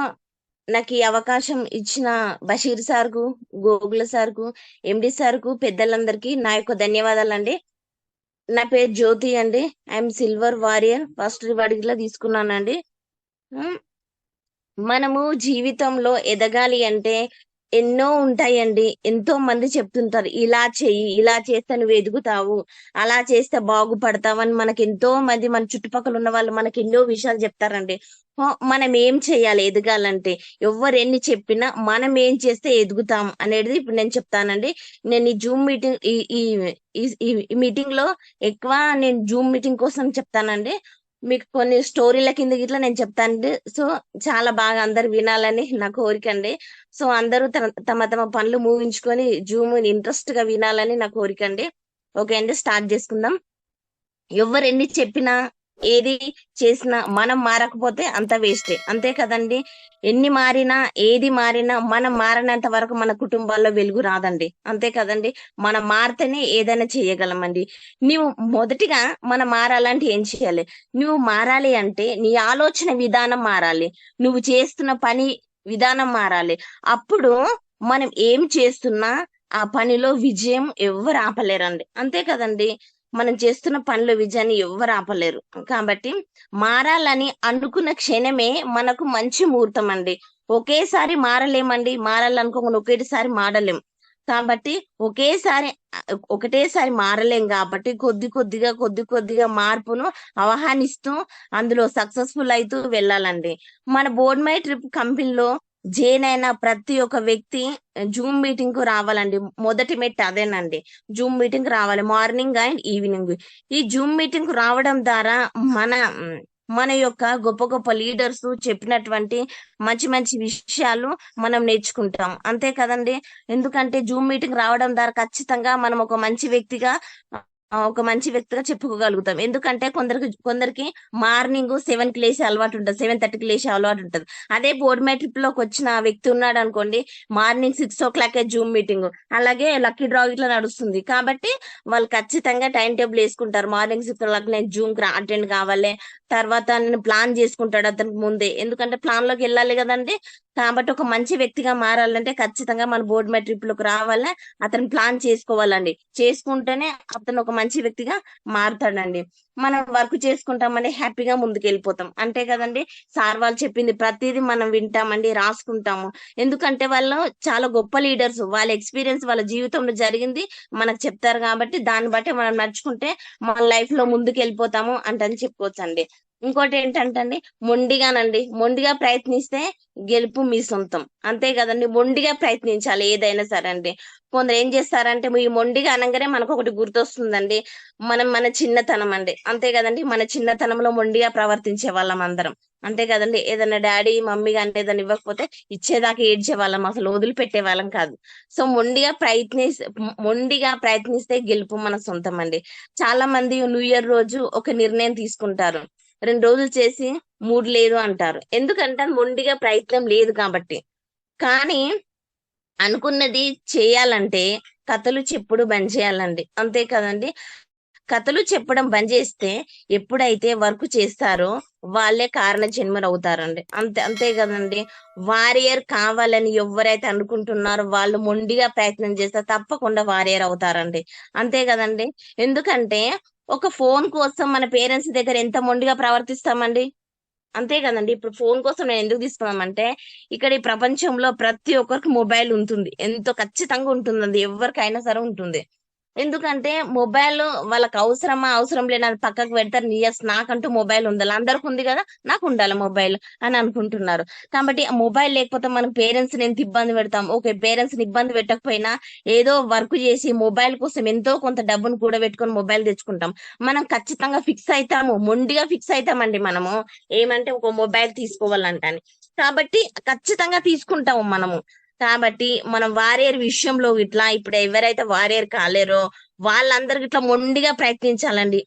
[SPEAKER 2] నాకు ఈ అవకాశం ఇచ్చిన బషీర్ సార్ కు, గోగుల సార్ కు, ఎండి సార్ కు, పెద్దలందరికీ నా యొక్క ధన్యవాదాలండి. నా పేరు జ్యోతి అండి. I'm silver warrior first reward గిట్లా తీసుకున్నానండి. ఉమ్, మనము జీవితంలో ఎదగాలి అంటే ఎన్నో ఉంటాయండి. ఎంతో మంది చెప్తుంటారు, ఇలా చెయ్యి, ఇలా చేస్తే నువ్వు ఎదుగుతావు, అలా చేస్తే బాగుపడతావు అని మనకి ఎంతో మంది మన చుట్టుపక్కల ఉన్న వాళ్ళు మనకి ఎన్నో విషయాలు చెప్తారండి. మనం ఏం చేయాలి ఎదగాలంటే? ఎవరు ఎన్ని చెప్పినా మనం ఏం చేస్తే ఎదుగుతాం అనేది ఇప్పుడు నేను చెప్తానండి. నేను ఈ జూమ్ మీటింగ్ ఈ మీటింగ్ లో ఎక్కువ నేను జూమ్ మీటింగ్ కోసం చెప్తానండి. మీకు కొన్ని స్టోరీల కింద గిట్లా నేను చెప్తానండి. సో చాలా బాగా అందరు వినాలని నా కోరిక అండి. సో అందరూ తమ తమ పనులు ముగించుకొని జూమ్ ఇంట్రెస్ట్ గా వినాలని నా కోరిక అండి. ఓకే అండి, స్టార్ట్ చేసుకుందాం. ఎవరు ఎన్ని చెప్పినా ఏది చేసినా మనం మారకపోతే అంత వేస్టే, అంతే కదండి. ఎన్ని మారినా ఏది మారినా మనం మారినంత వరకు మన కుటుంబాల్లో వెలుగు రాదండి, అంతే కదండి. మనం మారితేనే ఏదైనా చేయగలమండి. నువ్వు మొదటిగా మనం మారాలంటే ఏం చేయాలి? నువ్వు మారాలి అంటే నీ ఆలోచన విధానం మారాలి, నువ్వు చేస్తున్న పని విధానం మారాలి. అప్పుడు మనం ఏం చేస్తున్నా ఆ పనిలో విజయం ఎవ్వరు ఆపలేరండి, అంతే కదండి. మనం చేస్తున్న పనిలో విజయాన్ని ఎవ్వరు ఆపలేరు. కాబట్టి మారాలని అనుకున్న క్షణమే మనకు మంచి ముహూర్తం అండి. ఒకేసారి మారలేమండి, మారాలనుకోకుండా ఒకేసారి మారలేం. కాబట్టి ఒకటేసారి మారలేం కాబట్టి కొద్ది కొద్దిగా మార్పును ఆహ్వానిస్తూ అందులో సక్సెస్ఫుల్ అవుతూ వెళ్ళాలండి. మన బోర్డ్ మై ట్రిప్ కంపెనీలో జైన్ అయిన ప్రతి ఒక్క వ్యక్తి జూమ్ మీటింగ్ కు రావాలండి. మొదటి మెట్టు అదేనండి, జూమ్ మీటింగ్ రావాలి మార్నింగ్ అండ్ ఈవినింగ్. ఈ జూమ్ మీటింగ్ కు రావడం ద్వారా మన మన యొక్క గొప్ప గొప్ప లీడర్స్ చెప్పినటువంటి మంచి మంచి విషయాలు మనం నేర్చుకుంటాం, అంతే కదండి. ఎందుకంటే జూమ్ మీటింగ్ రావడం ద్వారా ఖచ్చితంగా మనం ఒక మంచి వ్యక్తిగా చెప్పుకోగలుగుతాం. ఎందుకంటే కొందరికి మార్నింగ్ 7 కి లేచే అలవాటు ఉంటుంది, 7:30కి లేచే అలవాటు ఉంటుంది. అదే బోర్డ్ మై ట్రిప్ లోకి వచ్చిన వ్యక్తి ఉన్నాడు అనుకోండి, మార్నింగ్ 6 o'clock జూమ్ మీటింగ్, అలాగే లక్కీ డ్రా ఇట్లా నడుస్తుంది. కాబట్టి వాళ్ళు ఖచ్చితంగా టైం టేబుల్ వేసుకుంటారు. మార్నింగ్ 6 o'clock నేను జూమ్ అటెండ్ కావాలి, తర్వాత నేను ప్లాన్ చేసుకుంటాడు అతనికి ముందే, ఎందుకంటే ప్లాన్ లోకి వెళ్ళాలి కదండి. కాబట్టి ఒక మంచి వ్యక్తిగా మారాలంటే ఖచ్చితంగా మన బోర్డ్ మై ట్రిప్ లోకి రావాలి, అతను ప్లాన్ చేసుకోవాలండి. చేసుకుంటేనే అతను ఒక మంచి వ్యక్తిగా మారుతాడండి. మనం వర్క్ చేసుకుంటామండి, హ్యాపీగా ముందుకు వెళ్ళిపోతాం, అంతే కదండి. సార్ వాళ్ళు చెప్పింది ప్రతిదీ మనం వింటామండి, రాసుకుంటాము. ఎందుకంటే వాళ్ళు చాలా గొప్ప లీడర్స్, వాళ్ళ ఎక్స్పీరియన్స్ వాళ్ళ జీవితంలో జరిగింది మనకు చెప్తారు. కాబట్టి దాన్ని బట్టి మనం నడుచుకుంటే మన లైఫ్ లో ముందుకు వెళ్ళిపోతాము అంటని చెప్పుకోవచ్చు అండి. ఇంకోటి ఏంటంటే మొండిగా ప్రయత్నిస్తే గెలుపు మీ సొంతం, అంతే కదండి. మొండిగా ప్రయత్నించాలి ఏదైనా సరే అండి. కొందరు ఏం చేస్తారంటే ఈ మొండిగా అనగానే మనకు ఒకటి గుర్తొస్తుందండి, మన చిన్నతనం అండి, అంతే కదండి. మన చిన్నతనంలో మొండిగా ప్రవర్తించే వాళ్ళం అందరం, అంతే కదండి. ఏదైనా డాడీ మమ్మీ కానీ ఏదైనా ఇవ్వకపోతే ఇచ్చేదాకా ఏడ్చే వాళ్ళం, అసలు వదిలిపెట్టే వాళ్ళం కాదు. సో మొండిగా ప్రయత్నిస్తే గెలుపు మన సొంతం అండి. చాలా మంది న్యూ ఇయర్ రోజు ఒక నిర్ణయం తీసుకుంటారు, 2 రోజులు చేసి 3 లేదు అంటారు. ఎందుకంటే మొండిగా ప్రయత్నం లేదు కాబట్టి. కానీ అనుకున్నది చేయాలంటే కథలు చెప్పుడు బంద్ చేయాలండి, అంతే కదండి. కథలు చెప్పడం బంద్ చేస్తే ఎప్పుడైతే వర్క్ చేస్తారో వాళ్ళే కారణ జన్మలు అవుతారండి, అంతే కదండి. వారియర్ కావాలని ఎవరైతే అనుకుంటున్నారో వాళ్ళు మొండిగా ప్రయత్నం చేస్తే తప్పకుండా వారియర్ అవుతారండి, అంతే కదండి. ఎందుకంటే ఒక ఫోన్ కోసం మన పేరెంట్స్ దగ్గర ఎంత మొండిగా ప్రవర్తిస్తామండి, అంతే కదండి. ఇప్పుడు ఫోన్ కోసం నేను ఎందుకు తీసుకున్నామంటే, ఇక్కడ ఈ ప్రపంచంలో ప్రతి ఒక్కరికి మొబైల్ ఉంటుంది, ఎంతో ఖచ్చితంగా ఉంటుందండి, ఎవరికైనా సరే ఉంటుంది. ఎందుకంటే మొబైల్ వాళ్ళకి అవసరం లేని పక్కకు పెడతారు. ఎస్, నాకంటూ మొబైల్ ఉండాలి, అందరికి ఉంది కదా నాకు ఉండాలి మొబైల్ అని అనుకుంటున్నారు. కాబట్టి ఆ మొబైల్ లేకపోతే మనం పేరెంట్స్ ని ఎంత ఇబ్బంది పెడతాం. ఓకే, పేరెంట్స్ ని ఇబ్బంది పెట్టకపోయినా ఏదో వర్క్ చేసి మొబైల్ కోసం ఎంతో కొంత డబ్బును కూడా పెట్టుకొని మొబైల్ తెచ్చుకుంటాం. మనం ఖచ్చితంగా ఫిక్స్ అవుతాము, మొండిగా ఫిక్స్ అవుతామండి మనము, ఏమంటే ఒక మొబైల్ తీసుకోవాలంటని. కాబట్టి ఖచ్చితంగా తీసుకుంటాము మనము. కాబట్టి మనం వారియర్ విషయంలో ఇట్లా ఇప్పుడు ఎవరైతే వారియర్ కాలేరో వాళ్ళందరికి ఇట్లా మొండిగా ప్రయత్నించాలండి.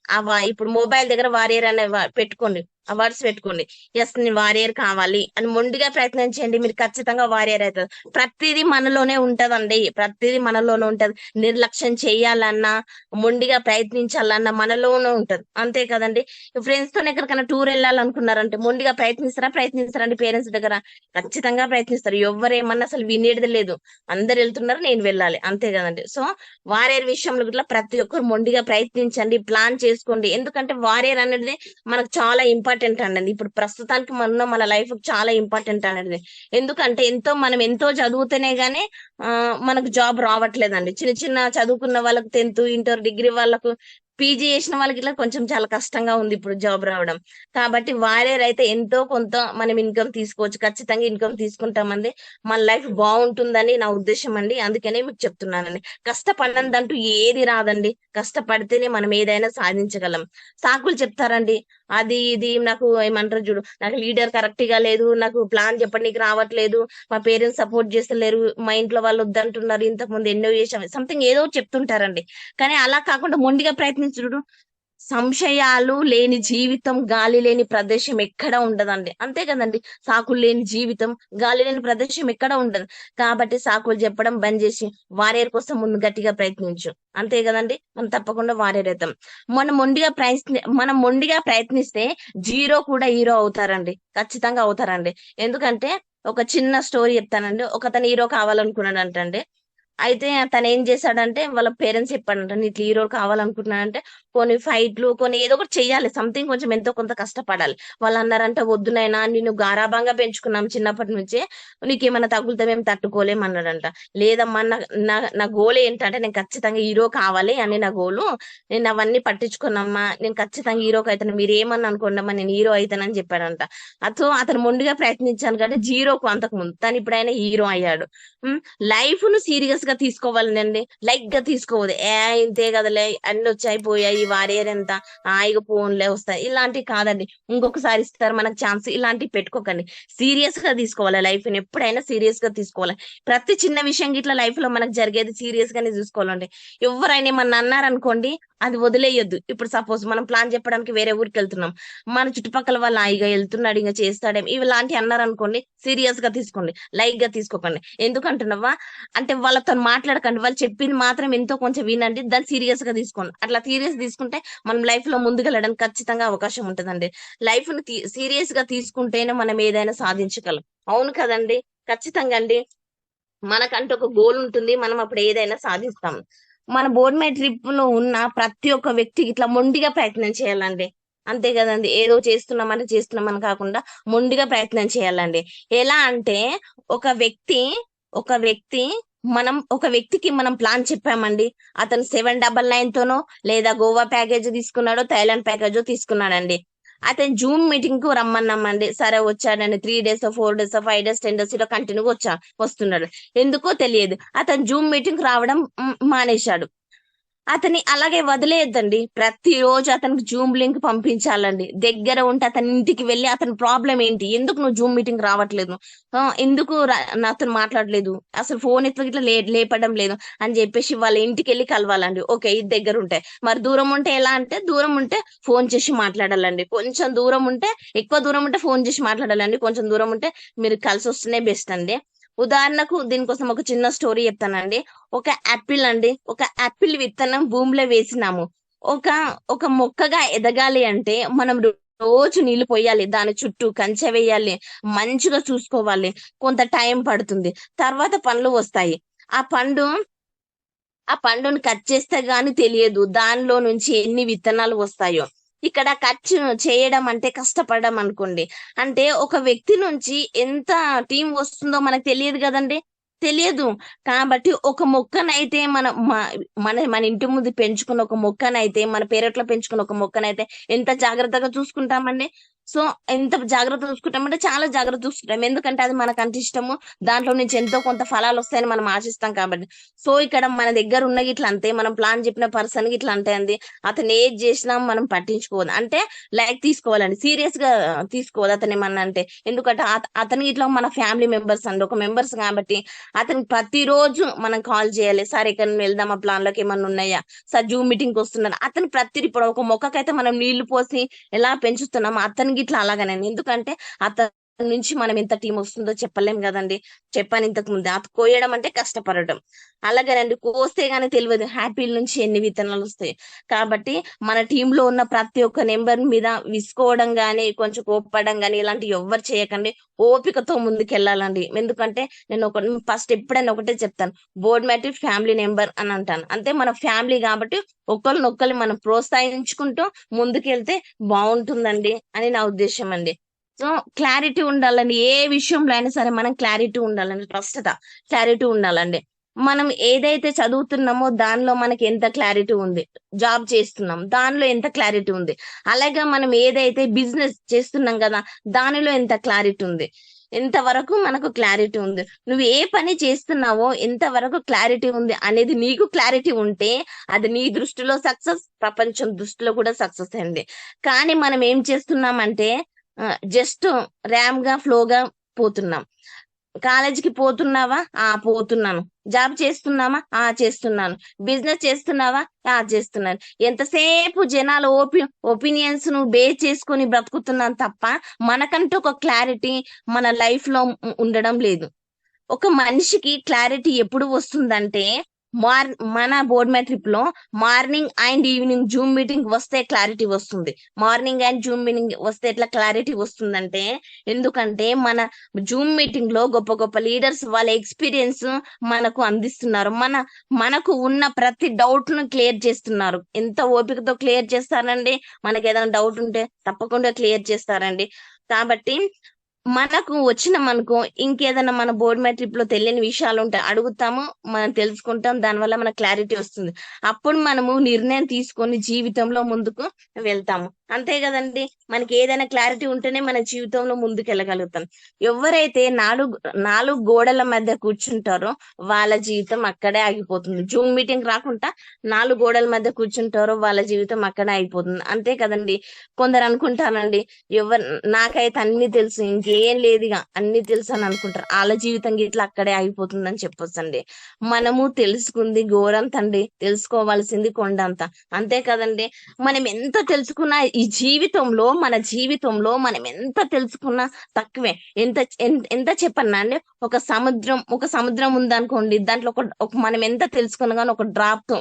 [SPEAKER 2] ఇప్పుడు మొబైల్ దగ్గర వారియర్ అనే పెట్టుకోండి, వర్డ్స్ పెట్టుకోండి. ఎస్ నేను వారియర్ కావాలి అని మొండిగా ప్రయత్నం చేయండి, మీరు ఖచ్చితంగా వారియర్ అవుతారు. ప్రతిదీ మనలోనే ఉంటదండి, ప్రతిదీ మనలోనే ఉంటది. నిర్లక్ష్యం చేయాలన్నా, మొండిగా ప్రయత్నించాలన్నా మనలోనే ఉంటది, అంతే కదండి. ఫ్రెండ్స్ తో ఎక్కడికైనా టూర్ వెళ్ళాలనుకున్నారంటే మొండిగా ప్రయత్నిస్తారండి పేరెంట్స్ దగ్గర? ఖచ్చితంగా ప్రయత్నిస్తారు. ఎవరేమన్నా అసలు వినేది లేదు, అందరు వెళ్తున్నారు నేను వెళ్ళాలి, అంతే కదండి. సో వారియర్ విషయంలో ఇట్లా ప్రతి ఒక్కరు మొండిగా ప్రయత్నించండి, ప్లాన్ చేసుకోండి. ఎందుకంటే వారియర్ అనేది మనకు చాలా ఇంపార్టెంట్ అండి. ఇప్పుడు ప్రస్తుతానికి మన లైఫ్ చాలా ఇంపార్టెంట్ అనేది. ఎందుకంటే మనం ఎంతో చదివితేనే గానీ మనకు జాబ్ రావట్లేదండి. చిన్న చిన్న చదువుకున్న వాళ్ళకు 10th, ఇంటర్, డిగ్రీ వాళ్ళకు, పీజీ చేసిన వాళ్ళకి ఇట్లా కొంచెం చాలా కష్టంగా ఉంది ఇప్పుడు జాబ్ రావడం. కాబట్టి వారియర్ అయితే ఎంతో కొంత మనం ఇన్కమ్ తీసుకోవచ్చు, ఖచ్చితంగా ఇన్కమ్ తీసుకుంటామండి. మన లైఫ్ బాగుంటుందని నా ఉద్దేశం అండి, అందుకనే మీకు చెప్తున్నానండి. కష్టపడినందంటూ ఏది రాదండి, కష్టపడితేనే మనం ఏదైనా సాధించగలం. సాకులు చెప్తారండి, అది ఇది నాకు ఏమంటారు చూడు, నాకు లీడర్ కరెక్ట్ గా లేదు, నాకు ప్లాన్ చెప్పడానికి రావట్లేదు, మా పేరెంట్స్ సపోర్ట్ చేస్తలేరు, మా ఇంట్లో వాళ్ళు వద్దంటున్నారు, ఇంతకు ముందు ఎన్నో చేసాం, సంథింగ్ ఏదో చెప్తుంటారండి. కానీ అలా కాకుండా మొండిగా ప్రయత్నించుడు. సంశయాలు లేని జీవితం, గాలి లేని ప్రదేశం ఎక్కడ ఉండదండి, అంతే కదండి. సాకులు లేని జీవితం, గాలి లేని ప్రదేశం ఎక్కడ ఉండదు. కాబట్టి సాకులు చెప్పడం బంద్ చేసి వారియర్ కోసం ముందు గట్టిగా ప్రయత్నించు, అంతే కదండి. మనం తప్పకుండా వారియర్ అవుతాం. మనం మొండిగా ప్రయత్నిస్తే జీరో కూడా హీరో అవుతారండి, ఖచ్చితంగా అవుతారండి. ఎందుకంటే ఒక చిన్న స్టోరీ చెప్తానండి. ఒకతను హీరో కావాలనుకున్నాడు అంటండి. అయితే తను ఏం చేశాడంటే వాళ్ళ పేరెంట్స్ చెప్పాడంట, నీ ఇట్లా హీరో కావాలనుకుంటున్నానంటే కొన్ని ఫైట్లు, కొన్ని ఏదో ఒకటి చెయ్యాలి, సంథింగ్ కొంచెం ఎంతో కొంత కష్టపడాలి. వాళ్ళు అన్నారంట, వద్దునైనా నిన్ను గారాబంగా పెంచుకున్నాం చిన్నప్పటి నుంచే, నీకేమైనా తగులుతా మేము తట్టుకోలేం అన్నాడంట. లేదమ్మా, నా నా నా గోల్ ఏంటంటే నేను ఖచ్చితంగా హీరో కావాలి అని నా గోలు, నేను అవన్నీ పట్టించుకున్నమ్మా, నేను ఖచ్చితంగా హీరోకి అవుతాను, మీరు ఏమన్నా అనుకోండమ్మా నేను హీరో అవుతానని చెప్పాడంట. అతను మొండిగా ప్రయత్నించాను కాబట్టి జీరోకు అంతకు ముందు తను ఇప్పుడైనా హీరో అయ్యాడు. లైఫ్ ను సీరియస్ గా తీసుకోవాలండి, లైట్ గా తీసుకోవద్దు. ఇంతే కదలే, అన్ని వచ్చాయి పోయాయి, వారియర్ ఎంత హాయిగా ఫోన్లే వస్తాయి, ఇలాంటివి కాదండి. ఇంకొకసారి ఇస్తారు మనకు ఛాన్స్, ఇలాంటివి పెట్టుకోకండి. సీరియస్ గా తీసుకోవాలి, లైఫ్ ని ఎప్పుడైనా సీరియస్ గా తీసుకోవాలి. ప్రతి చిన్న విషయం ఇట్లా లైఫ్ లో మనకు జరిగేది సీరియస్ గానే చూసుకోవాలండి. ఎవరైనా ఏమన్నా అన్నారనుకోండి, అది వదిలేయొద్దు. ఇప్పుడు సపోజ్ మనం ప్లాన్ చెప్పడానికి వేరే ఊరికి వెళ్తున్నాం, మన చుట్టుపక్కల వాళ్ళు ఇక వెళ్తున్నాడు ఇంకా చేస్తాడేం ఇలాంటివి అన్నారనుకోండి, సీరియస్ గా తీసుకోండి, లైట్ గా తీసుకోకండి. ఎందుకంటున్నావా అంటే వాళ్ళతో మాట్లాడకండి, వాళ్ళు చెప్పింది మాత్రం ఎంతో కొంచెం వినండి, దాన్ని సీరియస్ గా తీసుకోండి. అట్లా సీరియస్ తీసుకుంటే మనం లైఫ్ లో ముందుకెళ్ళడానికి ఖచ్చితంగా అవకాశం ఉంటుందండి. లైఫ్ ను సీరియస్ గా తీసుకుంటేనే మనం ఏదైనా సాధించగలం, అవును కదండి. ఖచ్చితంగా అండి, మనకంటూ ఒక గోల్ ఉంటుంది, మనం అప్పుడు ఏదైనా సాధిస్తాం. మన బోర్డ్ మై ట్రిప్ లో ఉన్న ప్రతి ఒక్క వ్యక్తికి ఇట్లా మొండిగా ప్రయత్నం చేయాలండి, అంతే కదండి. ఏదో చేస్తున్నామని కాకుండా మొండిగా ప్రయత్నం చేయాలండి. ఎలా అంటే ఒక వ్యక్తి ఒక వ్యక్తి ఒక వ్యక్తికి మనం ప్లాన్ చెప్పామండి, అతను 799 తోనో లేదా గోవా ప్యాకేజ్ తీసుకున్నాడో థైలాండ్ ప్యాకేజో తీసుకున్నాడండి. అతను జూమ్ మీటింగ్ కు రమ్మన్నామండి, సరే వచ్చాడండి. 3 days 4 days 5 days 10 days ఇలా కంటిన్యూగా వస్తున్నాడు. ఎందుకో తెలియదు, అతను జూమ్ మీటింగ్ రావడం మానేశాడు. అతన్ని అలాగే వదిలేయద్దండి, ప్రతిరోజు అతనికి జూమ్ లింక్ పంపించాలండి. దగ్గర ఉంటే అతని ఇంటికి వెళ్ళి అతని ప్రాబ్లం ఏంటి, ఎందుకు నువ్వు జూమ్ మీటింగ్ రావట్లేదు, ఎందుకు నాతో మాట్లాడలేదు, అసలు ఫోన్ ఇట్లా లేపడం లేదు అని చెప్పేసి వాళ్ళ ఇంటికి వెళ్ళి కలవాలండి. ఓకే, ఇది దగ్గర ఉంటాయి. మరి దూరం ఉంటే ఎలా అంటే, దూరం ఉంటే ఫోన్ చేసి మాట్లాడాలండి. కొంచెం దూరం ఉంటే, ఎక్కువ దూరం ఉంటే ఫోన్ చేసి మాట్లాడాలండి, కొంచెం దూరం ఉంటే మీరు కలిసి వస్తేనే బెస్ట్ అండి. ఉదాహరణకు దీనికోసం ఒక చిన్న స్టోరీ చెప్తానండి. ఒక యాపిల్ విత్తనం భూమిలో వేసినాము. ఒక ఒక మొక్కగా ఎదగాలి అంటే మనం రోజు నీళ్లు పోయాలి, దాని చుట్టూ కంచె వేయాలి, మంచిగా చూసుకోవాలి, కొంత టైం పడుతుంది, తర్వాత పండ్లు వస్తాయి. ఆ పండుని కట్ చేస్తే గాని తెలియదు దానిలో నుంచి ఎన్ని విత్తనాలు వస్తాయో. ఇక్కడ కట్ చేయడం అంటే కష్టపడడం అనుకోండి. అంటే ఒక వ్యక్తి నుంచి ఎంత టీం వస్తుందో మనకు తెలియదు కదండి, తెలియదు. కాబట్టి ఒక మొక్కనైతే మన ఇంటి ముందు పెంచుకున్న ఒక మొక్కనైతే, మన పెరట్లో పెంచుకున్న ఒక మొక్కనైతే ఎంత జాగ్రత్తగా చూసుకుంటామండి. సో ఎంత జాగ్రత్త చూసుకుంటామంటే చాలా జాగ్రత్త చూసుకుంటాం, ఎందుకంటే అది మనకంటే ఇష్టము, దాంట్లో నుంచి ఎంతో కొంత ఫలాలు వస్తాయని మనం ఆశిస్తాం కాబట్టి. సో ఇక్కడ మన దగ్గర ఉన్న ఇట్లా అంతే, మనం ప్లాన్ చెప్పిన పర్సన్ కి ఇట్లా అంటే అండి, అతను ఏది చేసినా మనం పట్టించుకోవద్దు, అంటే లైక్ తీసుకోవాలండి, సీరియస్ గా తీసుకోవద్దు అతను ఏమన్నా అంటే. ఎందుకంటే అతనికి ఇట్లా మన ఫ్యామిలీ మెంబర్స్ అండి, ఒక మెంబర్స్ కాబట్టి అతనికి ప్రతిరోజు మనం కాల్ చేయాలి, సార్ ఇక్కడ వెళ్దాం, ఆ ప్లాన్ లోకి ఏమన్నా ఉన్నాయా, సార్ జూమ్ మీటింగ్ వస్తున్నారు. అతను ఇప్పుడు ఒక మొక్కకైతే మనం నీళ్లు పోసి ఎలా పెంచుతున్నామో అతనికి గిట్లా అలాగనండి. ఎందుకంటే అతని నుంచి మనం ఎంత టీం వస్తుందో చెప్పలేం కదండి. చెప్పాను ఇంతకు ముందే, అది కోయడం అంటే కష్టపడటం. అలాగేనండి, కోస్తే గానీ తెలియదు హ్యాపీల నుంచి ఎన్ని విత్తనాలు వస్తాయి. కాబట్టి మన టీంలో ఉన్న ప్రతి ఒక్క నెంబర్ మీద విసుకోవడం గానీ, కొంచెం కోప్పడం గానీ ఇలాంటివి ఎవ్వరు చేయకండి. ఓపికతో ముందుకెళ్ళాలండి. ఎందుకంటే నేను ఫస్ట్ ఎప్పుడైనా ఒకటే చెప్తాను, బోర్డ్ మ్యాట్రిక్ ఫ్యామిలీ నెంబర్ అని అంటాను. అంటే మన ఫ్యామిలీ కాబట్టి ఒకరినొకరిని మనం ప్రోత్సహించుకుంటూ ముందుకెళ్తే బాగుంటుందండి అని నా ఉద్దేశం అండి. సో క్లారిటీ ఉండాలండి. ఏ విషయంలో అయినా సరే మనం క్లారిటీ ఉండాలండి. ఫస్ట్ క్లారిటీ ఉండాలండి. మనం ఏదైతే చదువుతున్నామో దానిలో మనకి ఎంత క్లారిటీ ఉంది, జాబ్ చేస్తున్నాం దానిలో ఎంత క్లారిటీ ఉంది, అలాగే మనం ఏదైతే బిజినెస్ చేస్తున్నాం కదా దానిలో ఎంత క్లారిటీ ఉంది, ఎంతవరకు మనకు క్లారిటీ ఉంది, నువ్వు ఏ పని చేస్తున్నావో ఎంతవరకు క్లారిటీ ఉంది అనేది నీకు క్లారిటీ ఉంటే అది నీ దృష్టిలో సక్సెస్, ప్రపంచం దృష్టిలో కూడా సక్సెస్ అండి. కానీ మనం ఏం చేస్తున్నామంటే జస్ట్ ర్యామ్ గా ఫ్లోగా పోతున్నాం. కాలేజీకి పోతున్నావా? పోతున్నాను. జాబ్ చేస్తున్నామా? చేస్తున్నాను. బిజినెస్ చేస్తున్నావా? చేస్తున్నాను. ఎంతసేపు జనాల ఒపీనియన్స్ ను బేస్ చేసుకొని బ్రతుకుతున్నాను తప్ప మనకంటూ ఒక క్లారిటీ మన లైఫ్ లో ఉండడం లేదు. ఒక మనిషికి క్లారిటీ ఎప్పుడు వస్తుందంటే మన బోర్డ్ మ్యాట్రిక్ లో morning and evening Zoom meeting వస్తే క్లారిటీ వస్తుంది. మార్నింగ్ అండ్ జూమ్ మీటింగ్ వస్తే ఎట్లా క్లారిటీ వస్తుందంటే, ఎందుకంటే మన జూమ్ మీటింగ్ లో గొప్ప గొప్ప లీడర్స్ వాళ్ళ ఎక్స్పీరియన్స్ మనకు అందిస్తున్నారు. మనకు ఉన్న ప్రతి డౌట్ ను క్లియర్ చేస్తున్నారు. ఎంత ఓపికతో క్లియర్ చేస్తారండి. మనకి ఏదైనా డౌట్ ఉంటే తప్పకుండా క్లియర్ చేస్తారండి. కాబట్టి మనకు మనకు ఇంకేదైనా మన బోర్డ్ మ్యాట్రిక్ లో తెలియని విషయాలు ఉంటాయి, అడుగుతాము, మనం తెలుసుకుంటాం, దానివల్ల మన క్లారిటీ వస్తుంది. అప్పుడు మనము నిర్ణయం తీసుకొని జీవితంలో ముందుకు వెళ్తాము. అంతే కదండి. మనకి ఏదైనా క్లారిటీ ఉంటేనే మన జీవితంలో ముందుకు వెళ్ళగలుగుతాం. ఎవరైతే నాలుగు గోడల మధ్య కూర్చుంటారో వాళ్ళ జీవితం అక్కడే ఆగిపోతుంది. జూమ్ మీటింగ్ రాకుండా 4 గోడల మధ్య కూర్చుంటారో వాళ్ళ జీవితం అక్కడే అయిపోతుంది. అంతే కదండి. కొందరు అనుకుంటారండి, నాకైతే అన్ని తెలుసు, ఇంకేం లేదు, ఇక అన్ని తెలుసు అని అనుకుంటారు. వాళ్ళ జీవితం ఇట్లా అక్కడే అయిపోతుందని చెప్పొచ్చండి. మనము తెలుసుకుంది గోరంతండి, తెలుసుకోవాల్సింది కొండంత. అంతే కదండి. మనం ఎంత తెలుసుకున్నా ఈ జీవితంలో మనం ఎంత తెలుసుకున్నా తక్కువే. ఎంత చెప్పన్నా అండి, ఒక సముద్రం ఉందనుకోండి, దాంట్లో మనం ఎంత తెలుసుకున్నా కానీ ఒక డ్రాప్ తో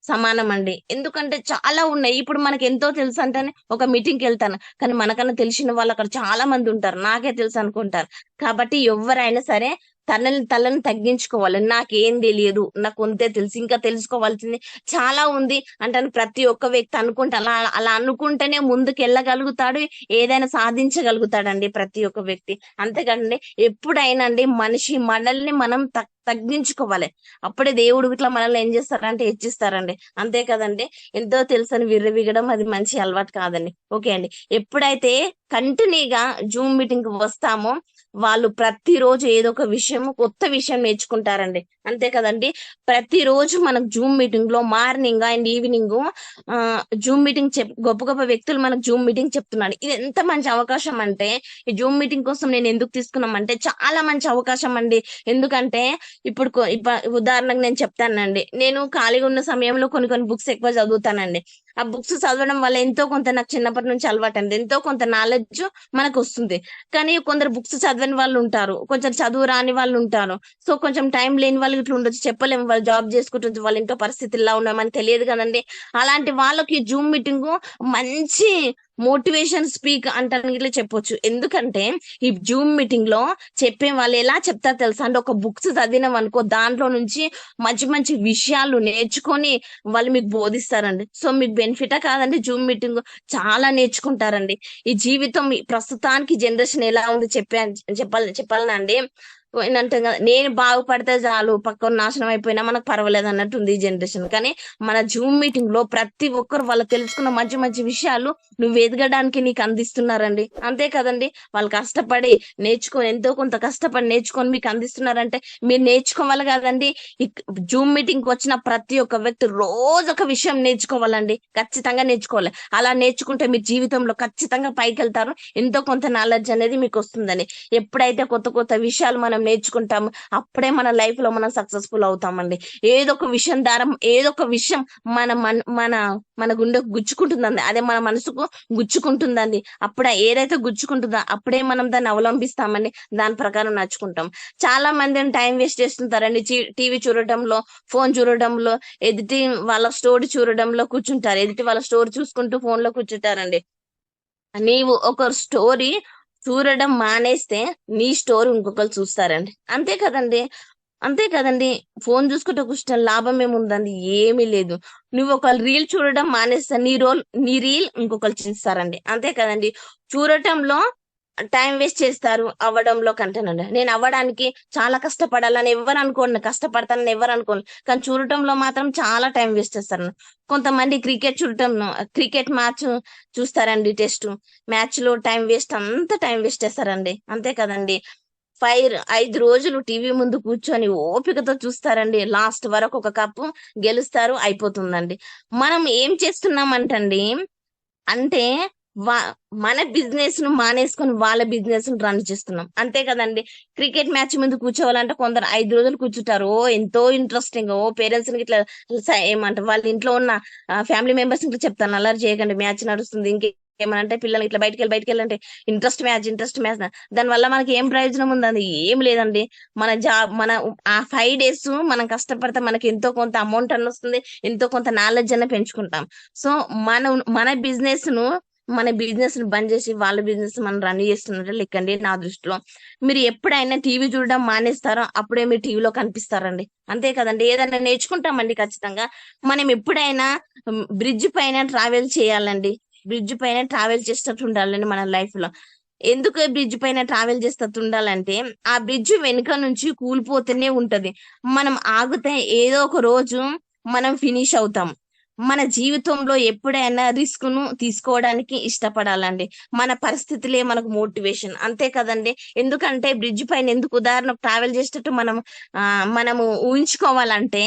[SPEAKER 2] సమానం అండి. ఎందుకంటే చాలా ఉన్నాయి. ఇప్పుడు మనకి ఎంతో తెలుసు అంటేనే ఒక మీటింగ్కి వెళ్తాను, కానీ మనకన్నా తెలిసిన వాళ్ళు అక్కడ చాలా మంది ఉంటారు, నాకే తెలుసు అనుకుంటారు. కాబట్టి ఎవరైనా సరే తనని తగ్గించుకోవాలి. నాకేం తెలియదు, నాకు కొంతే తెలుసు, ఇంకా తెలుసుకోవాల్సింది చాలా ఉంది అంటాను ప్రతి ఒక్క వ్యక్తి అనుకుంటే, అలా అనుకుంటేనే ముందుకు వెళ్ళగలుగుతాడు, ఏదైనా సాధించగలుగుతాడండి ప్రతి ఒక్క వ్యక్తి. అంతేకాదండి, ఎప్పుడైనా అండి మనిషి మనల్ని మనం తగ్గించుకోవాలి. అప్పుడే దేవుడు ఇట్లా మనల్ని ఏం చేస్తారంటే హెచ్చిస్తారండి. అంతే కదండి. ఎంతో తెలుసని విర్రవిగడం అది మంచి అలవాటు కాదండి. ఓకే అండి. ఎప్పుడైతే కంటిన్యూగా జూమ్ మీటింగ్ కి వస్తామో వాళ్ళు ప్రతిరోజు ఏదో ఒక కొత్త విషయం నేర్చుకుంటారండి. అంతే కదండి. ప్రతిరోజు మనకు జూమ్ మీటింగ్ లో morning and evening Zoom meeting గొప్ప గొప్ప వ్యక్తులు మనకు జూమ్ మీటింగ్ చెప్తున్నాడు. ఇది ఎంత మంచి అవకాశం అంటే, ఈ జూమ్ మీటింగ్ కోసం నేను ఎందుకు తీసుకున్నామంటే చాలా మంచి అవకాశం అండి. ఎందుకంటే ఇప్పుడు ఉదాహరణకు నేను చెప్తానండి, నేను ఖాళీగా ఉన్న సమయంలో కొన్ని బుక్స్ ఎక్కువ చదువుతానండి. ఆ బుక్స్ చదవడం వల్ల ఎంతో కొంత నాకు చిన్నప్పటి నుంచి అలవాటు అండి, ఎంతో కొంత నాలెడ్జ్ మనకు వస్తుంది. కానీ కొందరు బుక్స్ చదవని వాళ్ళు ఉంటారు, కొంచెం చదువు రాని వాళ్ళు ఉంటారు. సో కొంచెం టైం లేని వాళ్ళు ఇట్లా ఉండొచ్చు, చెప్పలేము. వాళ్ళు జాబ్ చేసుకుంటుంది, వాళ్ళ ఇంట్లో పరిస్థితుల్లో ఉన్నామని తెలియదు కదండి. అలాంటి వాళ్ళకి జూమ్ మీటింగ్ మంచి మోటివేషన్ స్పీక్ అంటాను ఇట్లా చెప్పొచ్చు. ఎందుకంటే ఈ జూమ్ మీటింగ్ లో చెప్పే వాళ్ళు ఎలా చెప్తారు తెలుసా అంటే, ఒక బుక్స్ చదివినాం అనుకో, దాంట్లో నుంచి మంచి మంచి విషయాలు నేర్చుకొని వాళ్ళు మీకు బోధిస్తారండి. సో మీకు బెనిఫిటా కాదండి జూమ్ మీటింగ్? చాలా నేర్చుకుంటారండి. ఈ జీవితం ప్రస్తుతానికి జనరేషన్ ఎలా ఉంది చెప్పాలనండి. ఏంటంటే నేను బాగుపడితే చాలు, పక్కన నాశనం అయిపోయినా మనకు పర్వాలేదు అన్నట్టు ఉంది ఈ జనరేషన్. కానీ మన జూమ్ మీటింగ్ లో ప్రతి ఒక్కరు వాళ్ళు తెలుసుకున్న మంచి మంచి విషయాలు నువ్వు ఎదగడానికి నీకు అందిస్తున్నారండి. అంతే కదండి. వాళ్ళు కష్టపడి నేర్చుకొని, ఎంతో కొంత కష్టపడి నేర్చుకొని మీకు అందిస్తున్నారంటే మీరు నేర్చుకోవాలి కదండి. జూమ్ మీటింగ్ కి వచ్చిన ప్రతి ఒక్క వ్యక్తి రోజు ఒక విషయం నేర్చుకోవాలండి, ఖచ్చితంగా నేర్చుకోవాలి. అలా నేర్చుకుంటే మీ జీవితంలో ఖచ్చితంగా పైకి వెళ్తారు, ఎంతో కొంత నాలెడ్జ్ అనేది మీకు వస్తుందని. ఎప్పుడైతే కొత్త కొత్త విషయాలు మనం మనం నేర్చుకుంటాం. అప్పుడే మన లైఫ్ లో మనం సక్సెస్ఫుల్ అవుతామండి. ఏదో ఒక విషయం మన మన మన గుండెకు గుచ్చుకుంటుందండి, అదే మన మనసుకు గుచ్చుకుంటుందండి. అప్పుడే ఏదైతే గుచ్చుకుంటుందో అప్పుడే మనం దాన్ని అవలంబిస్తామండి, దాని ప్రకారం నడుచుకుంటాం. చాలా మంది టైం వేస్ట్ చేస్తుంటారండి, టీవీ చూడటంలో, ఫోన్ చూడటంలో, ఎదుటి వాళ్ళ స్టోరీ చూడడంలో కూర్చుంటారు. ఎదుటి వాళ్ళ స్టోరీ చూసుకుంటూ ఫోన్ లో కూర్చుంటారండి. నీవు ఒక స్టోరీ చూడడం మానేస్తే నీ స్టోరీ ఇంకొకరు చూస్తారండి. అంతే కదండి. ఫోన్ చూసుకుంటే కూర్చుంటే లాభం ఏముందండి? ఏమీ లేదు. నువ్వు ఒక రీల్ చూడడం మానేస్తే నీ రీల్ ఇంకొకరు చూస్తారండి. అంతే కదండి. చూడటంలో టైం వేస్ట్ చేస్తారు, అవ్వడంలో కంటేనండి. నేను అవ్వడానికి చాలా కష్టపడాలని ఎవరు అనుకోండి, కష్టపడతానని ఎవరు అనుకోండి, కానీ చూడటంలో మాత్రం చాలా టైం వేస్ట్ చేస్తారు. కొంతమంది క్రికెట్ మ్యాచ్ చూస్తారండి, టెస్ట్ మ్యాచ్ లో అంత టైం వేస్ట్ చేస్తారండి. అంతే కదండి. 5 రోజులు టీవీ ముందు కూర్చొని ఓపికతో చూస్తారండి. లాస్ట్ వరకు ఒక కప్పు గెలుస్తారు, అయిపోతుందండి. మనం ఏం చేస్తున్నామంటండి అంటే వా మన బిజినెస్ ను మానేసుకొని వాళ్ళ బిజినెస్ ను రన్ చేస్తున్నాం. అంతే కదండి. క్రికెట్ మ్యాచ్ ముందు కూర్చోవాలంటే కొందరు 5 రోజులు కూర్చుంటారు. ఎంతో ఇంట్రెస్టింగ్, పేరెంట్స్ కి ఇట్లా ఏమంటారు, వాళ్ళ ఇంట్లో ఉన్న ఫ్యామిలీ మెంబర్స్ ఇట్లా చెప్తాను, అల్లరి చేయకండి, మ్యాచ్ నడుస్తుంది, ఇంకేమనంటే పిల్లలు ఇట్లా బయటికి వెళ్ళంటే ఇంట్రెస్ట్ మ్యాచ్. దాని వల్ల మనకి ఏం ప్రయోజనం ఉందండి? ఏం లేదండి. మన ఆ 5 days మనం కష్టపడితే మనకి ఎంతో కొంత అమౌంట్ అన్న వస్తుంది, ఎంతో కొంత నాలెడ్జ్ అన్న పెంచుకుంటాం. సో మన బిజినెస్ ను బంద్ చేసి వాళ్ళ బిజినెస్ మనం రన్ చేస్తున్నట్టు లెక్కండి నా దృష్టిలో. మీరు ఎప్పుడైనా టీవీ చూడడం మానేస్తారో అప్పుడే మీరు టీవీలో కనిపిస్తారండి. అంతే కదండి. ఏదైనా నేర్చుకుంటామండి ఖచ్చితంగా. మనం ఎప్పుడైనా బ్రిడ్జ్ పైన ట్రావెల్ చేయాలండి. బ్రిడ్జ్ పైన ట్రావెల్ చేసేటట్టు ఉండాలండి మన లైఫ్ లో. ఎందుకు బ్రిడ్జ్ పైన ట్రావెల్ చేస్తూ ఉండాలంటే, ఆ బ్రిడ్జ్ వెనుక నుంచి కూలిపోతూనే ఉంటది. మనం ఆగితే ఏదో ఒక రోజు మనం ఫినిష్ అవుతాం. మన జీవితంలో ఎప్పుడైనా రిస్క్ ను తీసుకోవడానికి ఇష్టపడాలండి. మన పరిస్థితులే మనకు మోటివేషన్. అంతే కదండి. ఎందుకంటే బ్రిడ్జ్ పైన ఎందుకు ఉదాహరణ ట్రావెల్ చేసేటట్టు మనము ఊహించుకోవాలంటే,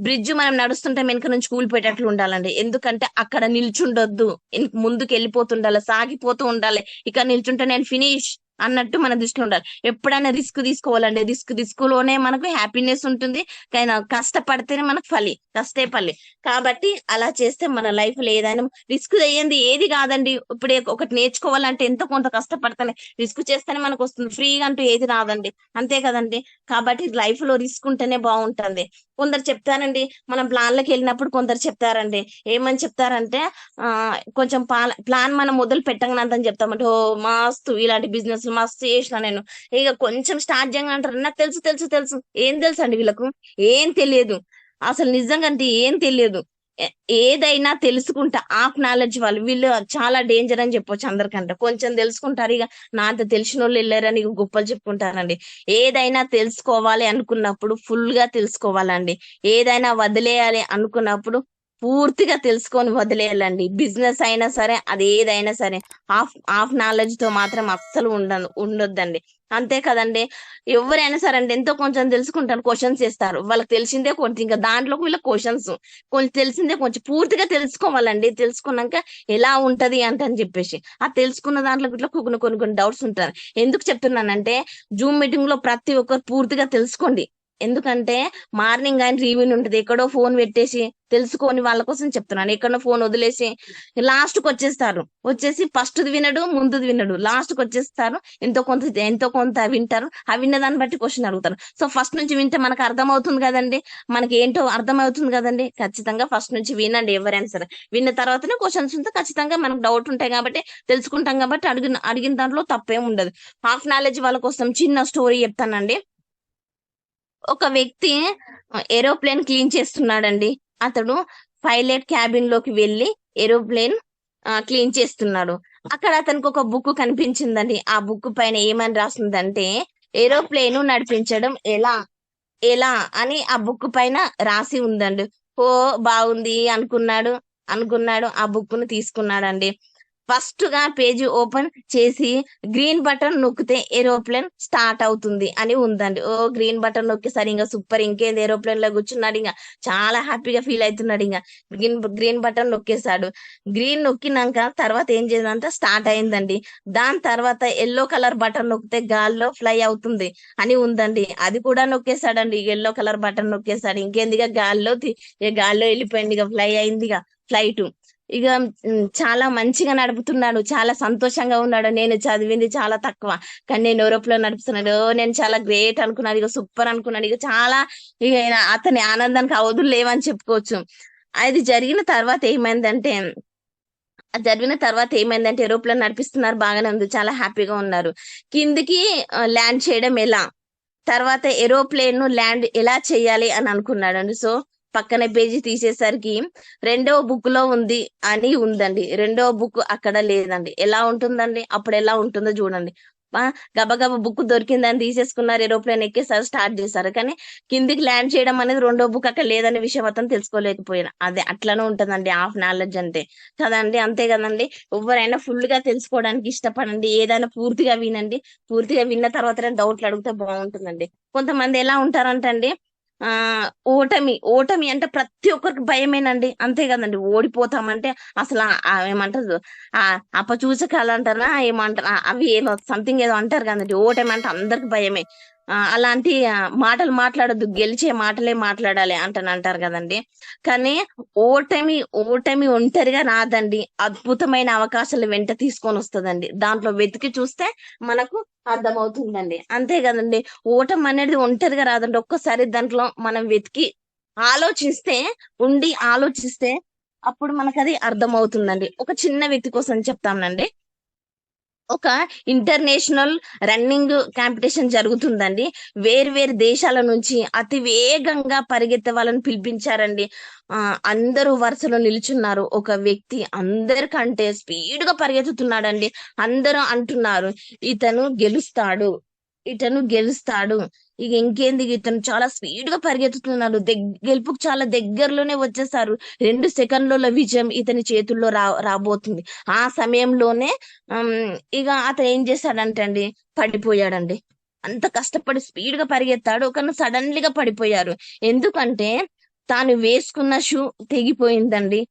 [SPEAKER 2] బ్రిడ్జ్ మనం నడుస్తుంటే వెనుక నుంచి కూలిపోయేటట్లు ఉండాలండి. ఎందుకంటే అక్కడ నిల్చుండొద్దు, ముందుకు వెళ్ళిపోతుండాలి, సాగిపోతూ ఉండాలి. ఇక్కడ నిల్చుంటే నేను ఫినిష్ అన్నట్టు మన దృష్టిలో ఉండాలి. ఎప్పుడైనా రిస్క్ తీసుకోవాలండి. రిస్క్ లోనే మనకు హ్యాపీనెస్ ఉంటుంది, కానీ కష్టపడితేనే మనకు కష్టే ఫలి. కాబట్టి అలా చేస్తే మన లైఫ్ లో ఏదైనా రిస్క్ చేయండి ఏది కాదండి. ఇప్పుడు ఒకటి నేర్చుకోవాలంటే ఎంతో కొంత కష్టపడతానే, రిస్క్ చేస్తేనే మనకు వస్తుంది. ఫ్రీగా అంటూ ఏది రాదండి. అంతే కదండి. కాబట్టి లైఫ్ లో రిస్క్ ఉంటేనే బాగుంటుంది. కొందరు చెప్తారండి, మనం ప్లాన్లకు వెళ్ళినప్పుడు కొందరు చెప్తారండి, ఏమని చెప్తారంటే కొంచెం ప్లాన్ మనం మొదలు పెట్టగనంతని చెప్తామంటే, ఓ మస్తు ఇలాంటి బిజినెస్ మస్తు చేసిన నేను, ఇక కొంచెం స్టార్ట్ చేయగలంటారు. నాకు తెలుసు. ఏం తెలుసు అండి వీళ్ళకు? ఏం తెలియదు. అసలు నిజంగా అంటే ఏం తెలియదు. ఏదైనా తెలుసుకుంటా హాఫ్ నాలెడ్జ్ వీళ్ళు చాలా డేంజర్ అని చెప్పొచ్చు. అందరికంటే కొంచెం తెలుసుకుంటారు, ఇక నా అంత తెలిసిన వాళ్ళు వెళ్ళారని గొప్పలు చెప్పుకుంటారండి. ఏదైనా తెలుసుకోవాలి అనుకున్నప్పుడు ఫుల్ గా తెలుసుకోవాలండి. ఏదైనా వదిలేయాలి అనుకున్నప్పుడు పూర్తిగా తెలుసుకొని వదిలేయాలండి. బిజినెస్ అయినా సరే, అది ఏదైనా సరే, హాఫ్ నాలెడ్జ్ తో మాత్రం అస్సలు ఉండొద్దండి. అంతే కదండి. ఎవరైనా సరే అండి ఎంతో కొంచెం తెలుసుకుంటారు, క్వశ్చన్స్ చేస్తారు. వాళ్ళకి తెలిసిందే కొంచెం, ఇంకా దాంట్లోకి వీళ్ళ క్వశ్చన్స్ కొంచెం తెలిసిందే కొంచెం పూర్తిగా తెలుసుకోవాలండి. తెలుసుకున్నాక ఎలా ఉంటది అని చెప్పేసి ఆ తెలుసుకున్న దాంట్లో ఇట్లా కొన్ని డౌట్స్ ఉంటారు. ఎందుకు చెప్తున్నానంటే, జూమ్ మీటింగ్ లో ప్రతి ఒక్కరు పూర్తిగా తెలుసుకోండి. ఎందుకంటే మార్నింగ్ ఆయన రివ్యూని ఉంటది, ఎక్కడో ఫోన్ పెట్టేసి తెలుసుకొని వాళ్ళ కోసం చెప్తున్నాను. ఎక్కడో ఫోన్ వదిలేసి లాస్ట్ కి వచ్చేసి ఫస్ట్ వినడు, ముందుది వినడు, లాస్ట్ కి వచ్చేస్తారు. ఎంతో కొంత వింటారు. ఆ విన్న దాన్ని బట్టి క్వశ్చన్ అడుగుతారు. సో ఫస్ట్ నుంచి వింటే మనకు అర్థం అవుతుంది కదండి, మనకి ఏంటో అర్థం అవుతుంది కదండి. ఖచ్చితంగా ఫస్ట్ నుంచి వినండి ఎవరైనా సరే. విన్న తర్వాతనే క్వశ్చన్స్ ఉంటే ఖచ్చితంగా మనకు డౌట్ ఉంటాయి కాబట్టి తెలుసుకుంటాం కాబట్టి అడిగిన దాంట్లో తప్పేం ఉండదు. హాఫ్ నాలెడ్జ్ వాళ్ళ కోసం చిన్న స్టోరీ చెప్తానండి. ఒక వ్యక్తి ఏరోప్లేన్ క్లీన్ చేస్తున్నాడండి. అతడు పైలట్ క్యాబిన్ లోకి వెళ్ళి ఏరోప్లేన్ క్లీన్ చేస్తున్నాడు. అక్కడ అతనికి ఒక బుక్ కనిపించిందండి. ఆ బుక్ పైన ఏమని రాసిందంటే, ఏరోప్లేన్ నడిపించడం ఎలా అని ఆ బుక్ పైన రాసి ఉందండి. ఓ బాగుంది అనుకున్నాడు. ఆ బుక్ ను తీసుకున్నాడండి. ఫస్ట్ గా పేజీ ఓపెన్ చేసి గ్రీన్ బటన్ నొక్కితే ఏరోప్లేన్ స్టార్ట్ అవుతుంది అని ఉందండి. ఓ గ్రీన్ బటన్ నొక్కేసారి ఇంకా సూపర్, ఇంకేంది ఏరోప్లేన్ లో కూర్చున్నాడు, ఇంకా చాలా హ్యాపీగా ఫీల్ అవుతున్నాడు. ఇంకా గ్రీన్ బటన్ నొక్కేశాడు. గ్రీన్ నొక్కినాక తర్వాత ఏం చేయాలంటే స్టార్ట్ అయిందండి. దాని తర్వాత ఎల్లో కలర్ బటన్ నొక్కితే గాల్లో ఫ్లై అవుతుంది అని ఉందండి. అది కూడా నొక్కేశాడండి. ఎల్లో కలర్ బటన్ నొక్కేశాడు. ఇంకేందిగా గాల్లో వెళ్ళిపోయింది, ఇక ఫ్లై అయింది ఇక ఫ్లైట్. ఇక చాలా మంచిగా నడుపుతున్నాడు, చాలా సంతోషంగా ఉన్నాడు. నేను చదివింది చాలా తక్కువ కానీ నేను ఏరోప్లేన్ నడుపుతున్నాడు, నేను చాలా గ్రేట్ అనుకున్నాడు, ఇక సూపర్ అనుకున్నాడు. ఇక చాలా ఇక అతని ఆనందానికి అవధులు లేవని చెప్పుకోవచ్చు. అది జరిగిన తర్వాత ఏమైందంటే ఏరోప్లేన్ నడిపిస్తున్నారు, బాగానే ఉంది, చాలా హ్యాపీగా ఉన్నారు. కిందికి ల్యాండ్ చేయడం ఎలా, తర్వాత ఏరోప్లేన్ ను ల్యాండ్ ఎలా చేయాలి అని అనుకున్నాడు. సో పక్కన పేజీ తీసేసరికి రెండవ బుక్ లో ఉంది అని ఉందండి. రెండవ బుక్ అక్కడ లేదండి. ఎలా ఉంటుందండి? అప్పుడు ఎలా ఉంటుందో చూడండి. గబగబా బుక్ దొరికిందని తీసేసుకున్నారు, ఏరోప్లేన్ ఎక్కేసారు, స్టార్ట్ చేశారు. కానీ కిందికి ల్యాండ్ చేయడం అనేది రెండో బుక్ అక్కడ లేదనే విషయం అతను తెలుసుకోలేకపోయినా. అదే అట్లనే ఉంటదండి హాఫ్ నాలెడ్జ్ అంటే కదండి. అంతే కదండి. ఎవరైనా ఫుల్ గా తెలుసుకోవడానికి ఇష్టపడండి, ఏదైనా పూర్తిగా వినండి. పూర్తిగా విన్న తర్వాత డౌట్లు అడిగితే బాగుంటుందండి. కొంతమంది ఎలా ఉంటారంటండి, ఆ ఓటమి అంటే ప్రతి ఒక్కరికి భయమేనండి. అంతే కదండి. ఓడిపోతామంటే అసలు ఏమంటారు, ఆ అపచూచకాలు అంటారా ఏమంటారు, అవి ఏమో సంథింగ్ ఏదో అంటారు కదండి. ఓటమి అంటే అందరికి భయమే. అలాంటి మాటలు మాట్లాడొద్దు, గెలిచే మాటలే మాట్లాడాలి అంటారు కదండి. కానీ ఓటమి ఒంటరిగా రాదండి, అద్భుతమైన అవకాశాలు వెంట తీసుకొని వస్తుందండి. దాంట్లో వెతికి చూస్తే మనకు అర్థమవుతుందండి. అంతే కదండి. ఓటమి అనేది ఒంటరిగా రాదండి, ఒక్కసారి దాంట్లో మనం వెతికి ఆలోచిస్తే అప్పుడు మనకు అది అర్థమవుతుందండి. ఒక చిన్న వ్యక్తి కోసం చెప్తానండి. ఒక ఇంటర్నేషనల్ రన్నింగ్ కాంపిటీషన్ జరుగుతుందండి. వేరు దేశాల నుంచి అతి వేగంగా పరిగెత్తే వాళ్ళని పిలిపించారండి. అందరూ వరుసలో నిల్చున్నారు. ఒక వ్యక్తి అందరికంటే స్పీడ్ గా పరిగెత్తుతున్నాడండి. అందరూ అంటున్నారు ఇతను గెలుస్తాడు. ఇక ఇంకేంది, ఇతను చాలా స్పీడ్ గా పరిగెత్తుతున్నాడు, గెలుపుకు చాలా దగ్గరలోనే వచ్చేసారు. 2 సెకండ్లలో విజయం ఇతని చేతుల్లో రాబోతుంది. ఆ సమయంలోనే ఇక అతను ఏం చేశాడంటే అండి, పడిపోయాడండి. అంత కష్టపడి స్పీడ్ గా పరిగెత్తాడు, కానీ సడన్లీగా పడిపోయారు. ఎందుకంటే తాను వేసుకున్న షూ తెగిపోయిందండి.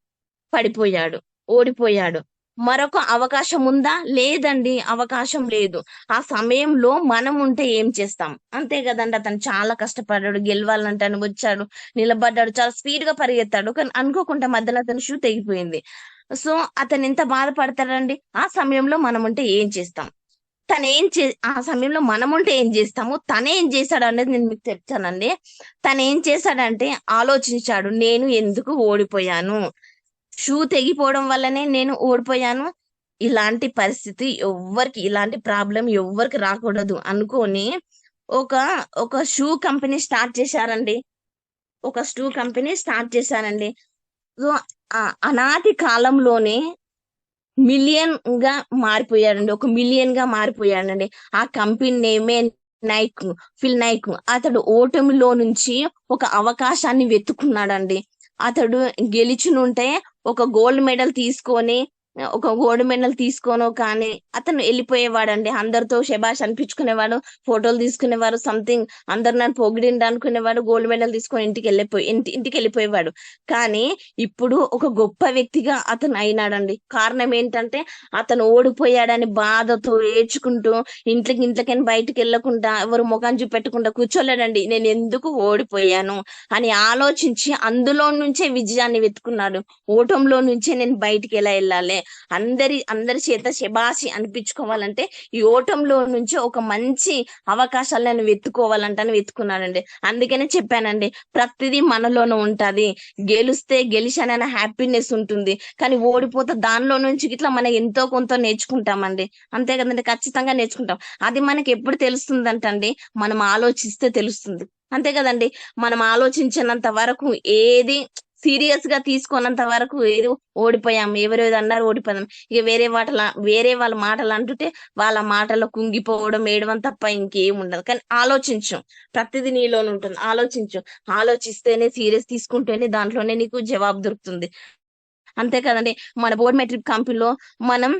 [SPEAKER 2] పడిపోయాడు, ఓడిపోయాడు. మరొక అవకాశం ఉందా? లేదండి, అవకాశం లేదు. ఆ సమయంలో మనం ఉంటే ఏం చేస్తాం? అంతే కదండి. అతను చాలా కష్టపడ్డాడు, గెలవాలంటే వచ్చాడు, నిలబడ్డాడు, చాలా స్పీడ్ గా పరిగెత్తాడు, కానీ అనుకోకుండా మధ్యలో అతని షూ తెగిపోయింది. సో అతను ఎంత బాధపడతాడండి. ఆ సమయంలో మనం ఉంటే ఏం చేస్తాం? ఆ సమయంలో మనం ఉంటే ఏం చేస్తాము, తనేం చేశాడు అనేది నేను మీకు చెప్తానండి. తను ఏం చేశాడంటే ఆలోచించాడు, నేను ఎందుకు ఓడిపోయాను, షూ తెగిపోవడం వల్లనే నేను ఓడిపోయాను, ఇలాంటి పరిస్థితి ఇలాంటి ప్రాబ్లం ఎవ్వరికి రాకూడదు అనుకొని ఒక షూ కంపెనీ స్టార్ట్ చేశారండి. సో అనాది కాలంలోనే మిలియన్ గా మారిపోయాడండి. ఆ కంపెనీ నేమే ఫిల్ నైక్. అతడు ఓటమిలో నుంచి ఒక అవకాశాన్ని వెతుకున్నాడండి. అతడు గెలిచినుంటే ఒక గోల్డ్ మెడల్ తీసుకోనో కానీ అతను వెళ్ళిపోయేవాడండి. అందరితో శబాష్ అనిపించుకునేవాడు, ఫోటోలు తీసుకునేవాడు, సంథింగ్ అందరు నన్ను పొగిడిండు అనుకునేవాడు, గోల్డ్ మెడల్ తీసుకొని ఇంటికి వెళ్ళిపోయేవాడు. కానీ ఇప్పుడు ఒక గొప్ప వ్యక్తిగా అతను అయినాడండి. కారణం ఏంటంటే అతను ఓడిపోయాడని బాధతో ఏడ్చుకుంటూ ఇంట్లోకైనా బయటికి వెళ్ళకుండా ఎవరు ముఖం చూపెట్టకుండా కూర్చోలేడండి. నేను ఎందుకు ఓడిపోయాను అని ఆలోచించి అందులో నుంచే విజయాన్ని వెతుకున్నాడు. ఓటంలో నుంచే నేను బయటికి ఎలా వెళ్ళాలి, అందరి చేత శబాషి అనిపించుకోవాలంటే ఈ ఓటంలో నుంచి ఒక మంచి అవకాశాలను వెతుకున్నానండి. అందుకనే చెప్పానండి, ప్రతిదీ మనలోనూ ఉంటది. గెలిచానన్న హ్యాపీనెస్ ఉంటుంది, కానీ ఓడిపోతే దానిలో నుంచి ఇట్లా మనం ఎంతో కొంత నేర్చుకుంటామండి. అంతే కదండి, ఖచ్చితంగా నేర్చుకుంటాం. అది మనకి ఎప్పుడు తెలుస్తుందంటండి, మనం ఆలోచిస్తే తెలుస్తుంది. అంతే కదండి. మనం ఆలోచించినంత వరకు, ఏది సీరియస్ గా తీసుకోనంత వరకు ఏదో ఓడిపోయాం, ఎవరేదో అన్నారు ఓడిపోయాం, ఇక వేరే వాళ్ళ మాటలు అంటుంటే వాళ్ళ మాటలో కుంగిపోవడం, ఏడవం తప్ప ఇంకేం ఉండదు. కానీ ఆలోచించు, ప్రతిదీ నీలోనే ఉంటుంది. ఆలోచిస్తేనే, సీరియస్ తీసుకుంటేనే దాంట్లోనే నీకు జవాబు దొరుకుతుంది. అంతే కదండి. మన బోర్డ్ మెట్రిక్ కంపెనీలో మనం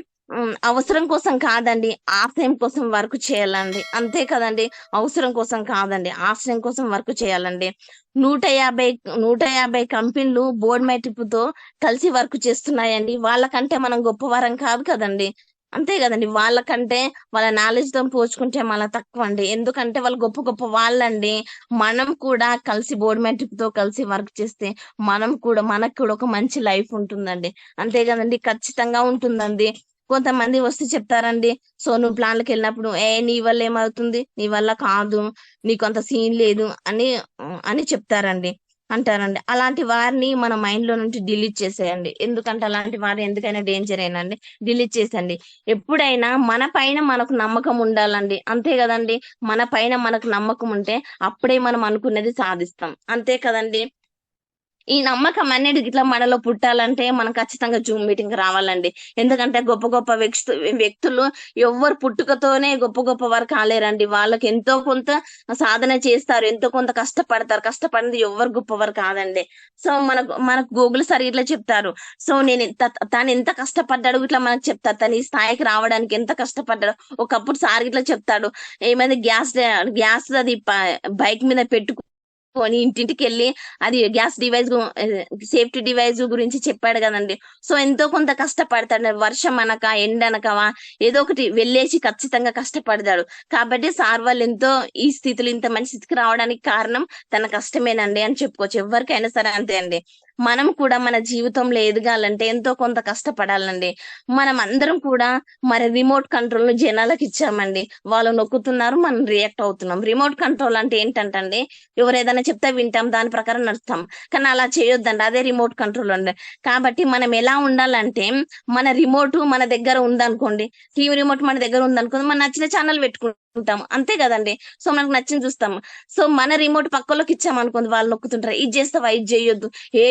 [SPEAKER 2] అవసరం కోసం కాదండి, ఆశయం కోసం వర్క్ చేయాలండి. అంతే కదండి. అవసరం కోసం కాదండి, ఆశయం కోసం వర్క్ చేయాలండి. 150 150 కంపెనీలు బోర్డ్ తో కలిసి వర్క్ చేస్తున్నాయండి. వాళ్ళకంటే మనం గొప్పవారం కాదు కదండి. అంతే కదండి. వాళ్ళకంటే వాళ్ళ నాలెడ్జ్ తో పోల్చుకుంటే మన తక్కువ అండి. ఎందుకంటే వాళ్ళు గొప్ప గొప్ప వాళ్ళండి. మనం కూడా కలిసి బోర్డ్ తో కలిసి వర్క్ చేస్తే మనకు కూడా ఒక మంచి లైఫ్ ఉంటుందండి. అంతే కదండి. ఖచ్చితంగా ఉంటుందండి. కొంతమంది వస్తే చెప్తారండి. సో నువ్వు ప్లాన్లకు వెళ్ళినప్పుడు నీ వల్ల ఏమవుతుంది, నీ వల్ల కాదు, నీకు అంత సీన్ లేదు అని చెప్తారండి, అంటారండి. అలాంటి వారిని మన మైండ్ లో నుంచి డిలీట్ చేసేయండి. ఎందుకంటే అలాంటి వారు ఎందుకైనా డేంజర్ అయినండి. డిలీట్ చేసండి. ఎప్పుడైనా మన పైన మనకు నమ్మకం ఉండాలండి. అంతే కదండి. మన పైన మనకు నమ్మకం ఉంటే అప్పుడే మనం అనుకున్నది సాధిస్తాం. అంతే కదండి. ఈ నమ్మకం అనేది ఇట్లా మనలో పుట్టాలంటే మనం ఖచ్చితంగా జూమ్ మీటింగ్ రావాలండి. ఎందుకంటే గొప్ప గొప్ప వ్యక్తులు ఎవ్వరు పుట్టుకతోనే గొప్ప గొప్ప వారు కాలేరండి. వాళ్ళకి ఎంతో కొంత సాధన చేస్తారు, ఎంతో కొంత కష్టపడతారు. కష్టపడింది ఎవ్వరు గొప్పవారు కాదండి. సో మనకు గూగుల్ సార్ ఇట్లా చెప్తారు. సో తను ఎంత కష్టపడ్డాడు ఇట్లా మనకు చెప్తారు. తను ఈ స్థాయికి రావడానికి ఎంత కష్టపడ్డాడు. ఒకప్పుడు సార్ ఇట్లా చెప్తాడు. ఏమైంది గ్యాస్ అది బైక్ మీద పెట్టుకు ఇంటింటికి వెళ్ళి అది గ్యాస్ డివైస్ సేఫ్టీ డివైస్ గురించి చెప్పాడు కదండి. సో ఎంతో కొంత కష్టపడతాడు. వర్షం అనక ఎండనకవా ఏదో ఒకటి వెళ్ళేసి ఖచ్చితంగా కష్టపడతాడు. కాబట్టి సార్ వాళ్ళు ఎంతో ఈ స్థితిలో ఇంత మంచి స్థితికి రావడానికి కారణం తన కష్టమేనండి అని చెప్పుకోవచ్చు. ఎవరికైనా సరే అంతే అండి. మనం కూడా మన జీవితంలో ఎదగాలంటే ఎంతో కొంత కష్టపడాలండి. మనం అందరం కూడా మరి రిమోట్ కంట్రోల్ జనాలకు ఇచ్చామండి. వాళ్ళు నొక్కుతున్నారు, మనం రియాక్ట్ అవుతున్నాం. రిమోట్ కంట్రోల్ అంటే ఏంటంటే ఎవరు ఏదైనా చెప్తే వింటాం, దాని ప్రకారం నడుస్తాం. కానీ అలా చేయొద్దండి. అదే రిమోట్ కంట్రోల్ అండి. కాబట్టి మనం ఎలా ఉండాలంటే మన రిమోట్ మన దగ్గర ఉందనుకోండి, టీవీ రిమోట్ మన దగ్గర ఉందనుకోండి, మన నచ్చిన ఛానల్ పెట్టుకుంటాం. అంతే కదండి. సో మనకు నచ్చింది చూస్తాం. సో మన రిమోట్ పక్కలోకి ఇచ్చామనుకోండి, వాళ్ళు నొక్కుతుంటారు. ఇది చేస్తావా, ఇది చేయొద్దు,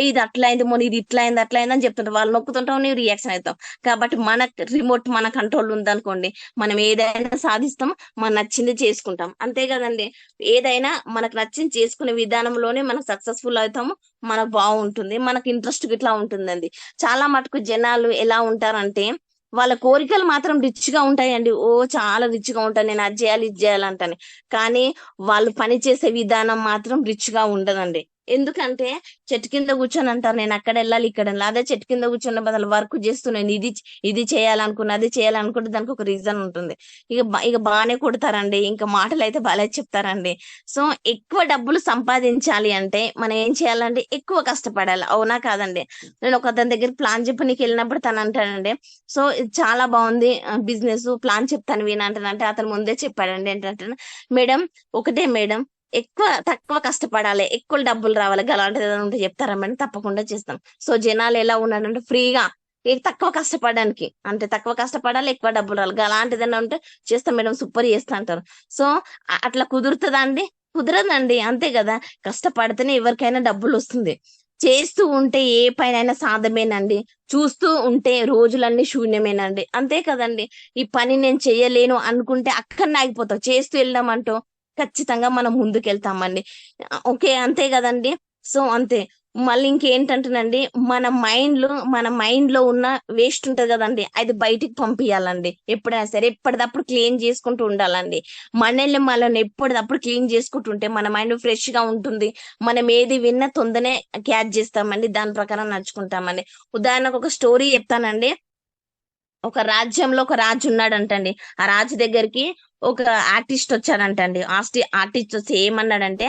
[SPEAKER 2] ఇది అట్లా అయింది, మొన్న ఇది ఇట్లా అయింది, అట్లా అయింది అని చెప్తుంటారు. వాళ్ళు నొక్కుతుంటాం, నీవు రియాక్షన్ అవుతాం. కాబట్టి మన రిమోట్ మన కంట్రోల్ ఉందనుకోండి, మనం ఏదైనా సాధిస్తాం, మన నచ్చింది చేసుకుంటాం. అంతే కదండి. ఏదైనా మనకు నచ్చింది చేసుకునే విధానంలోనే మనం సక్సెస్ఫుల్ అవుతాము. మనకు బాగుంటుంది, మనకు ఇంట్రెస్ట్ ఇట్లా ఉంటుందండి. చాలా మటుకు జనాలు ఎలా ఉంటారంటే వాళ్ళ కోరికలు మాత్రం రిచ్ గా ఉంటాయండి. చాలా రిచ్ గా ఉంటాయి, నేను అది చేయాలి ఇది చేయాలంటని. కానీ వాళ్ళు పని చేసే విధానం మాత్రం రిచ్ గా ఉండదండి. ఎందుకంటే చెట్టు కింద కూర్చొని అంటారు నేను అక్కడ వెళ్ళాలి ఇక్కడ వెళ్ళాలి. అదే చెట్టు కింద కూర్చున్న బదులు వర్క్ చేస్తున్నాను, ఇది చేయాలనుకున్నా, అది చేయాలనుకుంటే దానికి ఒక రీజన్ ఉంటుంది. ఇక బాగానే కొడతారండి. ఇంకా మాటలు అయితే బాగా చెప్తారండి. సో ఎక్కువ డబ్బులు సంపాదించాలి అంటే మనం ఏం చేయాలంటే ఎక్కువ కష్టపడాలి. అవునా కాదండి. నేను ఒక అతని దగ్గర ప్లాన్ చెప్పి నీకు వెళ్ళినప్పుడు తను అంటాడండి, సో ఇది చాలా బాగుంది బిజినెస్, ప్లాన్ చెప్తాను వినంటే అతను ముందే చెప్పాడండి. ఏంటంటే మేడం ఒకటే మేడం, తక్కువ కష్టపడాలి, ఎక్కువ డబ్బులు రావాలి, అలాంటిది ఏదైనా ఉంటే చెప్తారా మేడం, తప్పకుండా చేస్తాం. సో జనాలు ఎలా ఉన్నారంటే ఫ్రీగా తక్కువ కష్టపడడానికి, అంటే తక్కువ కష్టపడాలి, ఎక్కువ డబ్బులు రావాలి, అలాంటిది ఏదైనా ఉంటే చేస్తాం మేడం, సూపర్ చేస్తా అంటారు. సో అట్లా కుదురుతుందా అండి? కుదరదండి. అంతే కదా. కష్టపడితేనే ఎవరికైనా డబ్బులు వస్తుంది. చేస్తూ ఉంటే ఏ పైన సాధమేనండి. చూస్తూ ఉంటే రోజులన్నీ శూన్యమేనండి. అంతే కదండి. ఈ పని నేను చెయ్యలేను అనుకుంటే అక్కడనే ఆగిపోతాం. చేస్తూ వెళ్ళామంటూ ఖచ్చితంగా మనం ముందుకెళ్తామండి. ఓకే, అంతే కదండి. సో అంతే. మళ్ళీ ఇంకేంటంటేనండి మన మైండ్ లో ఉన్న వేస్ట్ ఉంటది కదండి, అది బయటికి పంపించాలండి. ఎప్పుడైనా సరే ఎప్పటిదప్పుడు క్లీన్ చేసుకుంటూ ఉండాలండి. మనల్ని ఎప్పటిదప్పుడు క్లీన్ చేసుకుంటుంటే మన మైండ్ ఫ్రెష్ గా ఉంటుంది. మనం ఏది విన్నా తొందరనే క్యాచ్ చేస్తామండి, దాని ప్రకారం నడుచుకుంటామండి. ఉదాహరణకు ఒక స్టోరీ చెప్తానండి. ఒక రాజ్యంలో ఒక రాజు ఉన్నాడంటండి. ఆ రాజు దగ్గరికి ఒక ఆర్టిస్ట్ వచ్చాడంటండి. ఆర్టిస్ట్ వచ్చి ఏమన్నాడంటే,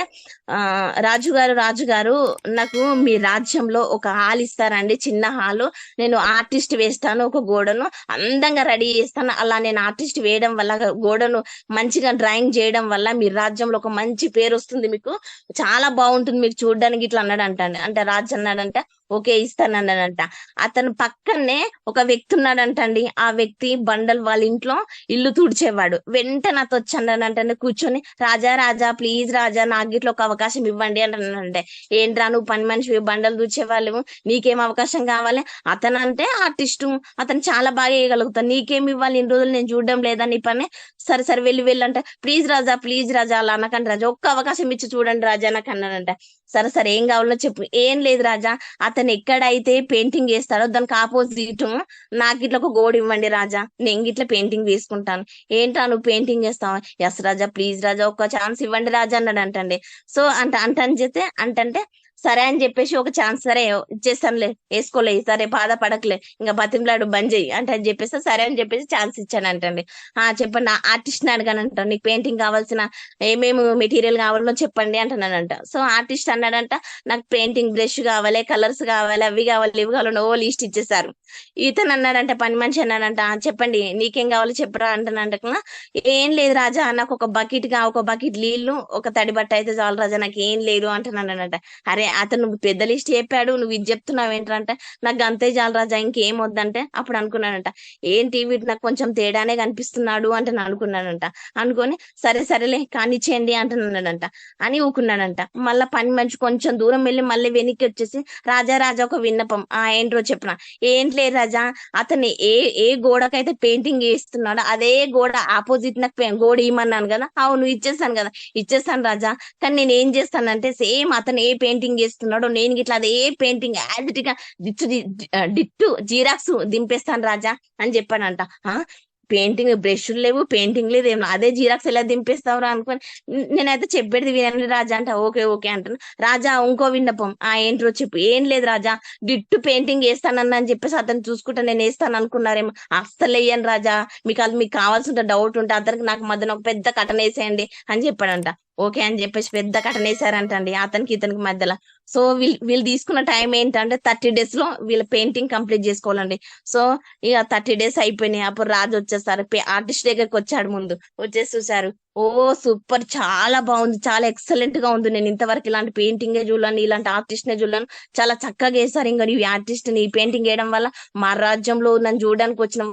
[SPEAKER 2] రాజుగారు నాకు మీ రాజ్యంలో ఒక హాల్ ఇస్తారండి, చిన్న హాలు. నేను ఆర్టిస్ట్ వేస్తాను, ఒక గోడను అందంగా రెడీ చేస్తాను. అలా నేను ఆర్టిస్ట్ వేయడం వల్ల, గోడను మంచిగా డ్రాయింగ్ చేయడం వల్ల మీ రాజ్యంలో ఒక మంచి పేరు వస్తుంది, మీకు చాలా బాగుంటుంది మీకు చూడడానికి ఇట్లా అన్నాడంట. అంటే రాజు అన్నాడంట ఓకే ఇస్తానన్నాడంట. అతను పక్కనే ఒక వ్యక్తి ఉన్నాడంటండి. ఆ వ్యక్తి బండలు వాళ్ళ ఇంట్లో ఇల్లు తుడిచేవాడు. వెంటనే అతను వచ్చాడంటే కూర్చొని, రాజా ప్లీజ్ రాజా నాకు ఇట్లా ఒక అవకాశం ఇవ్వండి అంటానంటే, ఏంట్రా నువ్వు పని మనిషి, బండలు తుడిచేవాళ్ళు, నీకేం అవకాశం కావాలి? అతను అంటే ఆర్టిస్టు, అతను చాలా బాగా వేయగలుగుతాను, నీకేమి ఇవ్వాలి, ఇన్ని రోజులు నేను చూడడం లేదా నీ పని, సరే వెళ్ళి అంటే ప్లీజ్ రాజా అలా అనకండి రాజా, ఒక్క అవకాశం ఇచ్చి చూడండి రాజా నాకు అన్నాడంట. సరే సరే ఏం కావాలో చెప్పు. ఏం లేదు రాజా, అతను ఎక్కడైతే పెయింటింగ్ వేస్తాడో దానికి ఆపోజిట్ నాకు ఇట్లా ఒక గోడ ఇవ్వండి రాజా, నేను ఇట్లా పెయింటింగ్ వేసుకుంటాను. ఏంటా నువ్వు పెయింటింగ్ చేస్తావా? ఎస్ రాజా, ప్లీజ్ రాజా, ఒక ఛాన్స్ ఇవ్వండి రాజా అన్నాడు అంటండి. సో అంటని చెప్తే అంటే సరే అని చెప్పేసి ఒక ఛాన్స్, సరే ఇచ్చేస్తానులే, వేసుకోలే, సరే బాధపడకలే, ఇంకా బతిమలాడు బంద్ చెయ్యి అంటే అని చెప్పేసి సరే అని చెప్పేసి ఛాన్స్ ఇచ్చాను అంటండి. చెప్పండి, ఆర్టిస్ట్ ని అడగానంట, నీకు పెయింటింగ్ కావాల్సిన ఏమేమి మెటీరియల్ కావాలో చెప్పండి అంటున్నానంట. సో ఆర్టిస్ట్ అన్నాడంట, నాకు పెయింటింగ్ బ్రష్ కావాలి, కలర్స్ కావాలి, అవి కావాలి, ఇవి కావాలి, ఓ లిస్ట్ ఇచ్చేసారు. ఇతను అన్నాడంట, పని మనిషి అన్నాడంట, చెప్పండి నీకేం కావాలో చెప్పరా అంటున్నాడంట. ఏం లేదు రాజా, నాకు ఒక బకెట్ నీళ్లు, ఒక తడి బట్ట అయితే చాలు రాజా, నాకు ఏం లేదు అంటున్నాడంట. అరే అతను నువ్వు పెద్ద లిస్ట్ చెప్పాడు, నువ్వు ఇది చెప్తున్నావు ఏంటంటే, నాకు అంతే చాలు రాజా, ఇంకేం వద్దంటే అప్పుడు అనుకున్నానంట, ఏంటి వీడు నాకు కొంచెం తేడానే కనిపిస్తున్నాడు అంటే నేను అనుకున్నానంట. అనుకొని సరే సరేలే కానిచ్చేయండి అంటున్నాడంట అని ఊకున్నాడంట. మళ్ళా పని మనిషి కొంచెం దూరం వెళ్ళి మళ్ళీ వెనక్కి వచ్చేసి, రాజా ఒక విన్నపం. ఏంట్రో చెప్పిన. ఏంట్లే రాజా, అతన్ని ఏ గోడకైతే పెయింటింగ్ వేస్తున్నాడో అదే గోడ ఆపోజిట్ నాకు గోడ ఇమ్మన్నాను కదా, అవును ఇచ్చేస్తాను కదా, ఇచ్చేస్తాను రాజా, కానీ నేను ఏం చేస్తానంటే సేమ్ అతను ఏ పెయింటింగ్ చేస్తున్నాడో నేను ఇట్లా అదే పెయింటింగ్ యాజ్ ఇట్ గా డిట్టు జీరాక్స్ దింపేస్తాను రాజా అని చెప్పానంట. పెయింటింగ్ బ్రష్లు లేవు, పెయింటింగ్ లేదు, ఏమో అదే జీరాక్స్ ఎలా దింపేస్తావురా అనుకోని నేనైతే చెప్పేది వినండి రాజా అంటే ఓకే ఓకే అంటాను. రాజా ఇంకో విన్నపం. ఏంట్రో చెప్పు. ఏం లేదు రాజా, డిట్టు పెయింటింగ్ వేస్తానన్నా అని చెప్పేసి అతను చూసుకుంటా నేను వేస్తాను అనుకున్నారేమో, అస్సలు వేయను రాజా, మీకు కావాల్సిన డౌట్ ఉంటే అతనికి నాకు మధ్యన ఒక పెద్ద కటన వేసేయండి అని చెప్పాడంట. ఓకే అని చెప్పేసి పెద్ద కటన వేసారంటండి అతనికి ఇతనికి మధ్యలో. సో వీళ్ళు తీసుకున్న టైం ఏంటంటే 30 days లో వీళ్ళ పెయింటింగ్ కంప్లీట్ చేసుకోవాలండి. సో ఇక 30 days అయిపోయినాయి. అప్పుడు రాజు వచ్చేస్తారు, ఆర్టిస్ట్ దగ్గరికి వచ్చాడు, ముందు వచ్చేసి చూసారు. ఓ సూపర్, చాలా బాగుంది, చాలా ఎక్సలెంట్ గా ఉంది, నేను ఇంతవరకు ఇలాంటి పెయింటింగే చూడలేను, ఇలాంటి ఆర్టిస్ట్ నే చూడలేను, చాలా చక్కగా వేస్తారు, ఇంకా ఈ ఆర్టిస్ట్ ని పెయింటింగ్ వేయడం వల్ల మా రాజ్యంలో నన్ను చూడడానికి వచ్చిన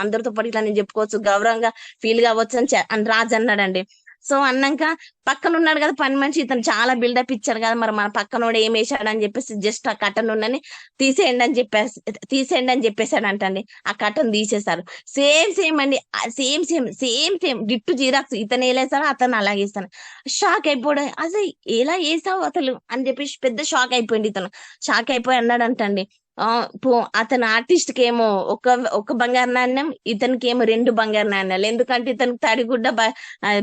[SPEAKER 2] అందరితో పాటు ఇట్లా నేను చెప్పుకోవచ్చు, గౌరవంగా ఫీల్ కావచ్చు అని రాజు అన్నాడండి. సో అన్నాక పక్కన ఉన్నాడు కదా పని మనిషి, ఇతను చాలా బిల్డప్ ఇచ్చారు కదా, మరి మన పక్కనోడు ఏం వేసాడు అని చెప్పేసి జస్ట్ ఆ కటన్ ఉన్నని తీసేయండి అని చెప్పేసాడు అంటండి. ఆ కటన్ తీసేశారు. సేమ్ అండి, సేమ్ డిట్టు జీరాక్స్ ఇతను వేసాడు, అతను అలాగే వేస్తాను. షాక్ అయిపోయాడు, అసలు ఎలా వేసావు అసలు అని చెప్పేసి పెద్ద షాక్ అయిపోయింది ఇతను. షాక్ అయిపోయి అన్నాడు అంటండి, అతను ఆర్టిస్ట్ కి ఏమో ఒక బంగారు నాణ్యం, ఇతనికి ఏమో 2 బంగారు నాణ్యాలు, ఎందుకంటే ఇతనికి తడిగుడ్డ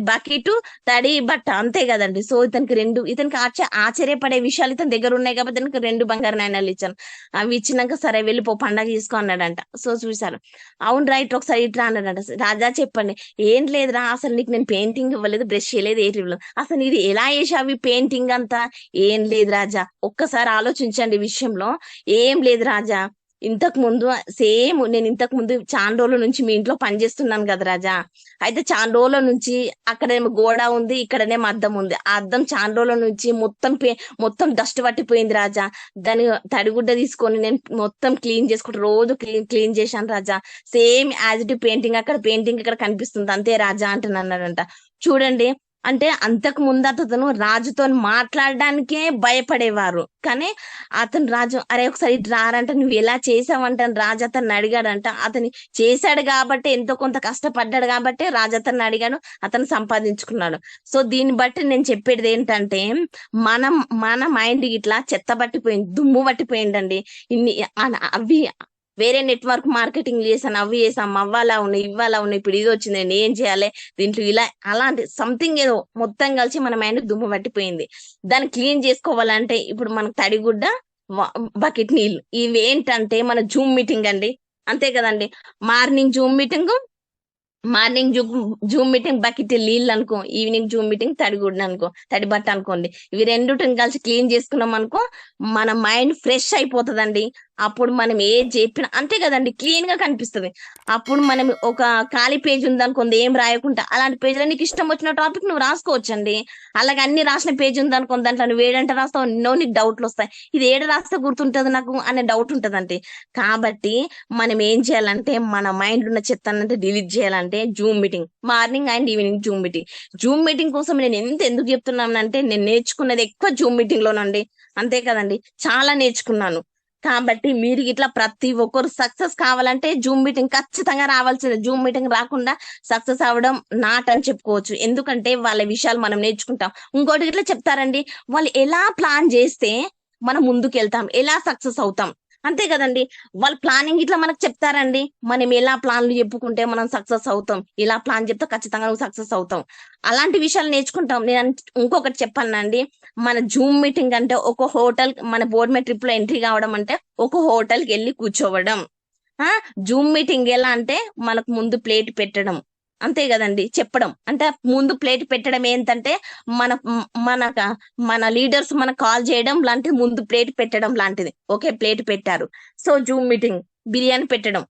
[SPEAKER 2] బకెట్ తడి బట్ట అంతే కదండి. సో ఇతనికి ఆశ్చర్యపడే విషయాలు ఇతని దగ్గర ఉన్నాయి కాబట్టి ఇతనికి 2 బంగారు నాణ్యాలు ఇచ్చాను. అవి ఇచ్చినాక సరే వెళ్ళిపో పండగ చేసుకో అన్నాడంట. సో చూసారు, అవును రైట్, ఒకసారి ఇట్లా అన్నాడంట. రాజా చెప్పండి. ఏం లేదురా, అసలు నీకు నేను పెయింటింగ్ ఇవ్వలేదు, బ్రష్ చేయలేదు, ఏటి ఇవ్వలేదు, అసలు ఇది ఎలా వేసావి పెయింటింగ్ అంతా? ఏం లేదు రాజా, ఒక్కసారి ఆలోచించండి విషయంలో. ఏం లేదు రాజా, నేను ఇంతకు ముందు చాలా రోజుల నుంచి మీ ఇంట్లో పనిచేస్తున్నాను కదా రాజా, అయితే చాలా రోజుల నుంచి అక్కడేమో గోడ ఉంది, ఇక్కడనేమో అద్దం ఉంది. ఆ అద్దం చాలా రోజుల నుంచి మొత్తం డస్ట్ పట్టిపోయింది రాజా, దాని తడిగుడ్డ తీసుకొని నేను మొత్తం క్లీన్ చేసుకుంటూ రోజు క్లీన్ చేశాను రాజా, సేమ్ యాజ్ ఇట్ పెయింటింగ్ ఇక్కడ కనిపిస్తుంది అంతే రాజా అంటున్నాడంట. చూడండి, అంటే అంతకు ముందు అతను రాజుతో మాట్లాడడానికే భయపడేవారు, కానీ అతను రాజు అరే ఒకసారి రారంటే నువ్వు ఎలా చేసావంట రాజు అతన్ని అడిగాడంట. అతను చేశాడు కాబట్టి, ఎంతో కొంత కష్టపడ్డాడు కాబట్టి రాజు అతన్ని అడిగాడు, అతను సంపాదించుకున్నాడు. సో దీన్ని బట్టి నేను చెప్పేది ఏంటంటే, మన మైండ్ ఇట్లా చెత్త పట్టిపోయింది, దుమ్ము పట్టిపోయిందండి. అవి వేరే నెట్వర్క్ మార్కెటింగ్ చేశాను, అవి చేసాం, అవ్వాలా ఉన్నాయి, ఇవ్వాలా ఉన్నాయి, ఇప్పుడు ఇది వచ్చింది, నేను ఏం చేయాలి దీంట్లో, ఇలా అలాంటి సంథింగ్ ఏదో మొత్తం కలిసి మన మైండ్ దుమ్ము పట్టిపోయింది. దాన్ని క్లీన్ చేసుకోవాలంటే ఇప్పుడు మనకు తడిగుడ్డ, బకెట్ నీళ్ళు, ఇవి ఏంటంటే మన జూమ్ మీటింగ్ అండి, అంతే కదండి. మార్నింగ్ జూమ్ మీటింగ్ బకెట్ నీళ్ళు అనుకో, ఈవినింగ్ జూమ్ మీటింగ్ తడిగుడ్డ అనుకో, తడి బట్ట అనుకోండి, ఇవి రెండుటిని కలిసి క్లీన్ చేసుకున్నాం అనుకో మన మైండ్ ఫ్రెష్ అయిపోతుందండి. అప్పుడు మనం ఏ చెప్పినా అంతే కదండి, క్లీన్ గా కనిపిస్తుంది. అప్పుడు మనం ఒక ఖాళీ పేజ్ ఉందనుకోండి, ఏం రాయకుండా అలాంటి పేజీలో నీకు ఇష్టం వచ్చిన టాపిక్ నువ్వు రాసుకోవచ్చండి. అలాగే అన్ని రాసిన పేజ్ ఉందనుకోండి, దాంట్లో నువ్వు ఏడంటే రాస్తావు, నీకు డౌట్లు వస్తాయి, ఇది ఏడు రాస్తే గుర్తుంటది నాకు అనే డౌట్ ఉంటదండి. కాబట్టి మనం ఏం చేయాలంటే, మన మైండ్ ఉన్న చెత్త అంటే డిలీట్ చేయాలంటే Zoom meeting, morning and evening Zoom meeting కోసం నేను ఎందుకు చెప్తున్నానంటే, నేను నేర్చుకున్నది ఎక్కువ జూమ్ మీటింగ్ లోనండి, అంతే కదండి, చాలా నేర్చుకున్నాను. కాబట్టి మీరు ఇట్లా ప్రతి ఒక్కరు సక్సెస్ కావాలంటే జూమ్ మీటింగ్ ఖచ్చితంగా రావాల్సిందే. జూమ్ మీటింగ్ రాకుండా సక్సెస్ అవ్వడం నాట్ అని చెప్పుకోవచ్చు. ఎందుకంటే వాళ్ళ విషయాలు మనం నేర్చుకుంటాం. ఇంకోటి ఇట్లా చెప్తారండి, వాళ్ళు ఎలా ప్లాన్ చేస్తే మనం ముందుకు వెళ్తాం, ఎలా సక్సెస్ అవుతాం, అంతే కదండి. వాళ్ళు ప్లానింగ్ ఇట్లా మనకు చెప్తారండి, మనం ఎలా ప్లాన్లు చెప్పుకుంటే మనం సక్సెస్ అవుతాం, ఇలా ప్లాన్ చెప్తే ఖచ్చితంగా నువ్వు సక్సెస్ అవుతాం, అలాంటి విషయాలు నేర్చుకుంటాం. నేను ఇంకొకటి చెప్పానండి, మన జూమ్ మీటింగ్ అంటే ఒక హోటల్, మన బోర్డ్ మీద ట్రిప్ లో ఎంట్రీ కావడం అంటే ఒక హోటల్కి వెళ్ళి కూర్చోవడం. జూమ్ మీటింగ్ ఎలా అంటే మనకు ముందు ప్లేట్ పెట్టడం, అంతే కదండి. చెప్పడం అంటే ముందు ప్లేట్ పెట్టడం ఏంటంటే మన మన మన లీడర్స్ మనకు కాల్ చేయడం లాంటిది, ముందు ప్లేట్ పెట్టడం లాంటిది. ఓకే, ప్లేట్ పెట్టారు. సో జూమ్ మీటింగ్ బిర్యానీ పెట్టడం.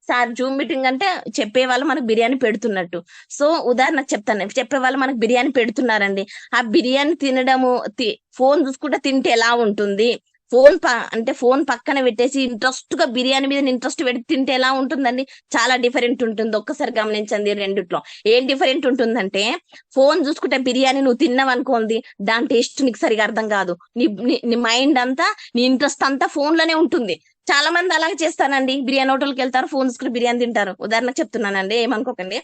[SPEAKER 2] సార్ జూమ్ మీటింగ్ అంటే చెప్పే వాళ్ళు మనకు బిర్యానీ పెడుతున్నట్టు. సో ఉదాహరణకు చెప్తాను, చెప్పే వాళ్ళు మనకు బిర్యానీ పెడుతున్నారండి, ఆ బిర్యానీ తినడము ఫోన్ చూసుకుంటే తింటే ఎలా ఉంటుంది, అంటే ఫోన్ పక్కన పెట్టేసి ఇంట్రెస్ట్ గా బిర్యానీ మీద ఇంట్రెస్ట్ పెట్టి తింటే ఎలా ఉంటుందండి, చాలా డిఫరెంట్ ఉంటుంది. ఒక్కసారి గమనించండి రెండిట్లో ఏం డిఫరెంట్ ఉంటుందంటే, ఫోన్ చూసుకుంటే బిర్యానీ నువ్వు తిన్నావు అనుకోండి, దాని టేస్ట్ నీకు సరిగా అర్థం కాదు, నీ మైండ్ అంతా, నీ ఇంట్రెస్ట్ అంతా ఫోన్ లోనే ఉంటుంది. చాలా మంది అలాగే చేస్తానండి, బిర్యానీ హోటల్కి వెళ్తారు, ఫోన్ చూసుకుంటే బిర్యానీ తింటారు. ఉదాహరణకు చెప్తున్నానండి, ఏమనుకోకండి.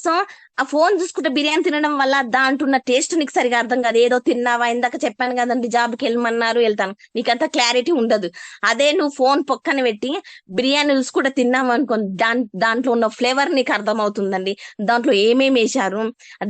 [SPEAKER 2] సో ఆ ఫోన్ చూసుకుంటే బిర్యానీ తినడం వల్ల దాంట్లో ఉన్న టేస్ట్ నీకు సరిగా అర్థం కాదు. ఏదో తిన్నావా, ఇందాక చెప్పాను కదండి, జాబ్కి వెళ్ళమన్నారు వెళ్తాను, నీకంత క్లారిటీ ఉండదు. అదే నువ్వు ఫోన్ పక్కన పెట్టి బిర్యానీ చూసుకుంటే తిన్నావు అనుకో, దాంట్లో ఉన్న ఫ్లేవర్ నీకు అర్థం అవుతుందండి. దాంట్లో ఏమేమి వేశారు,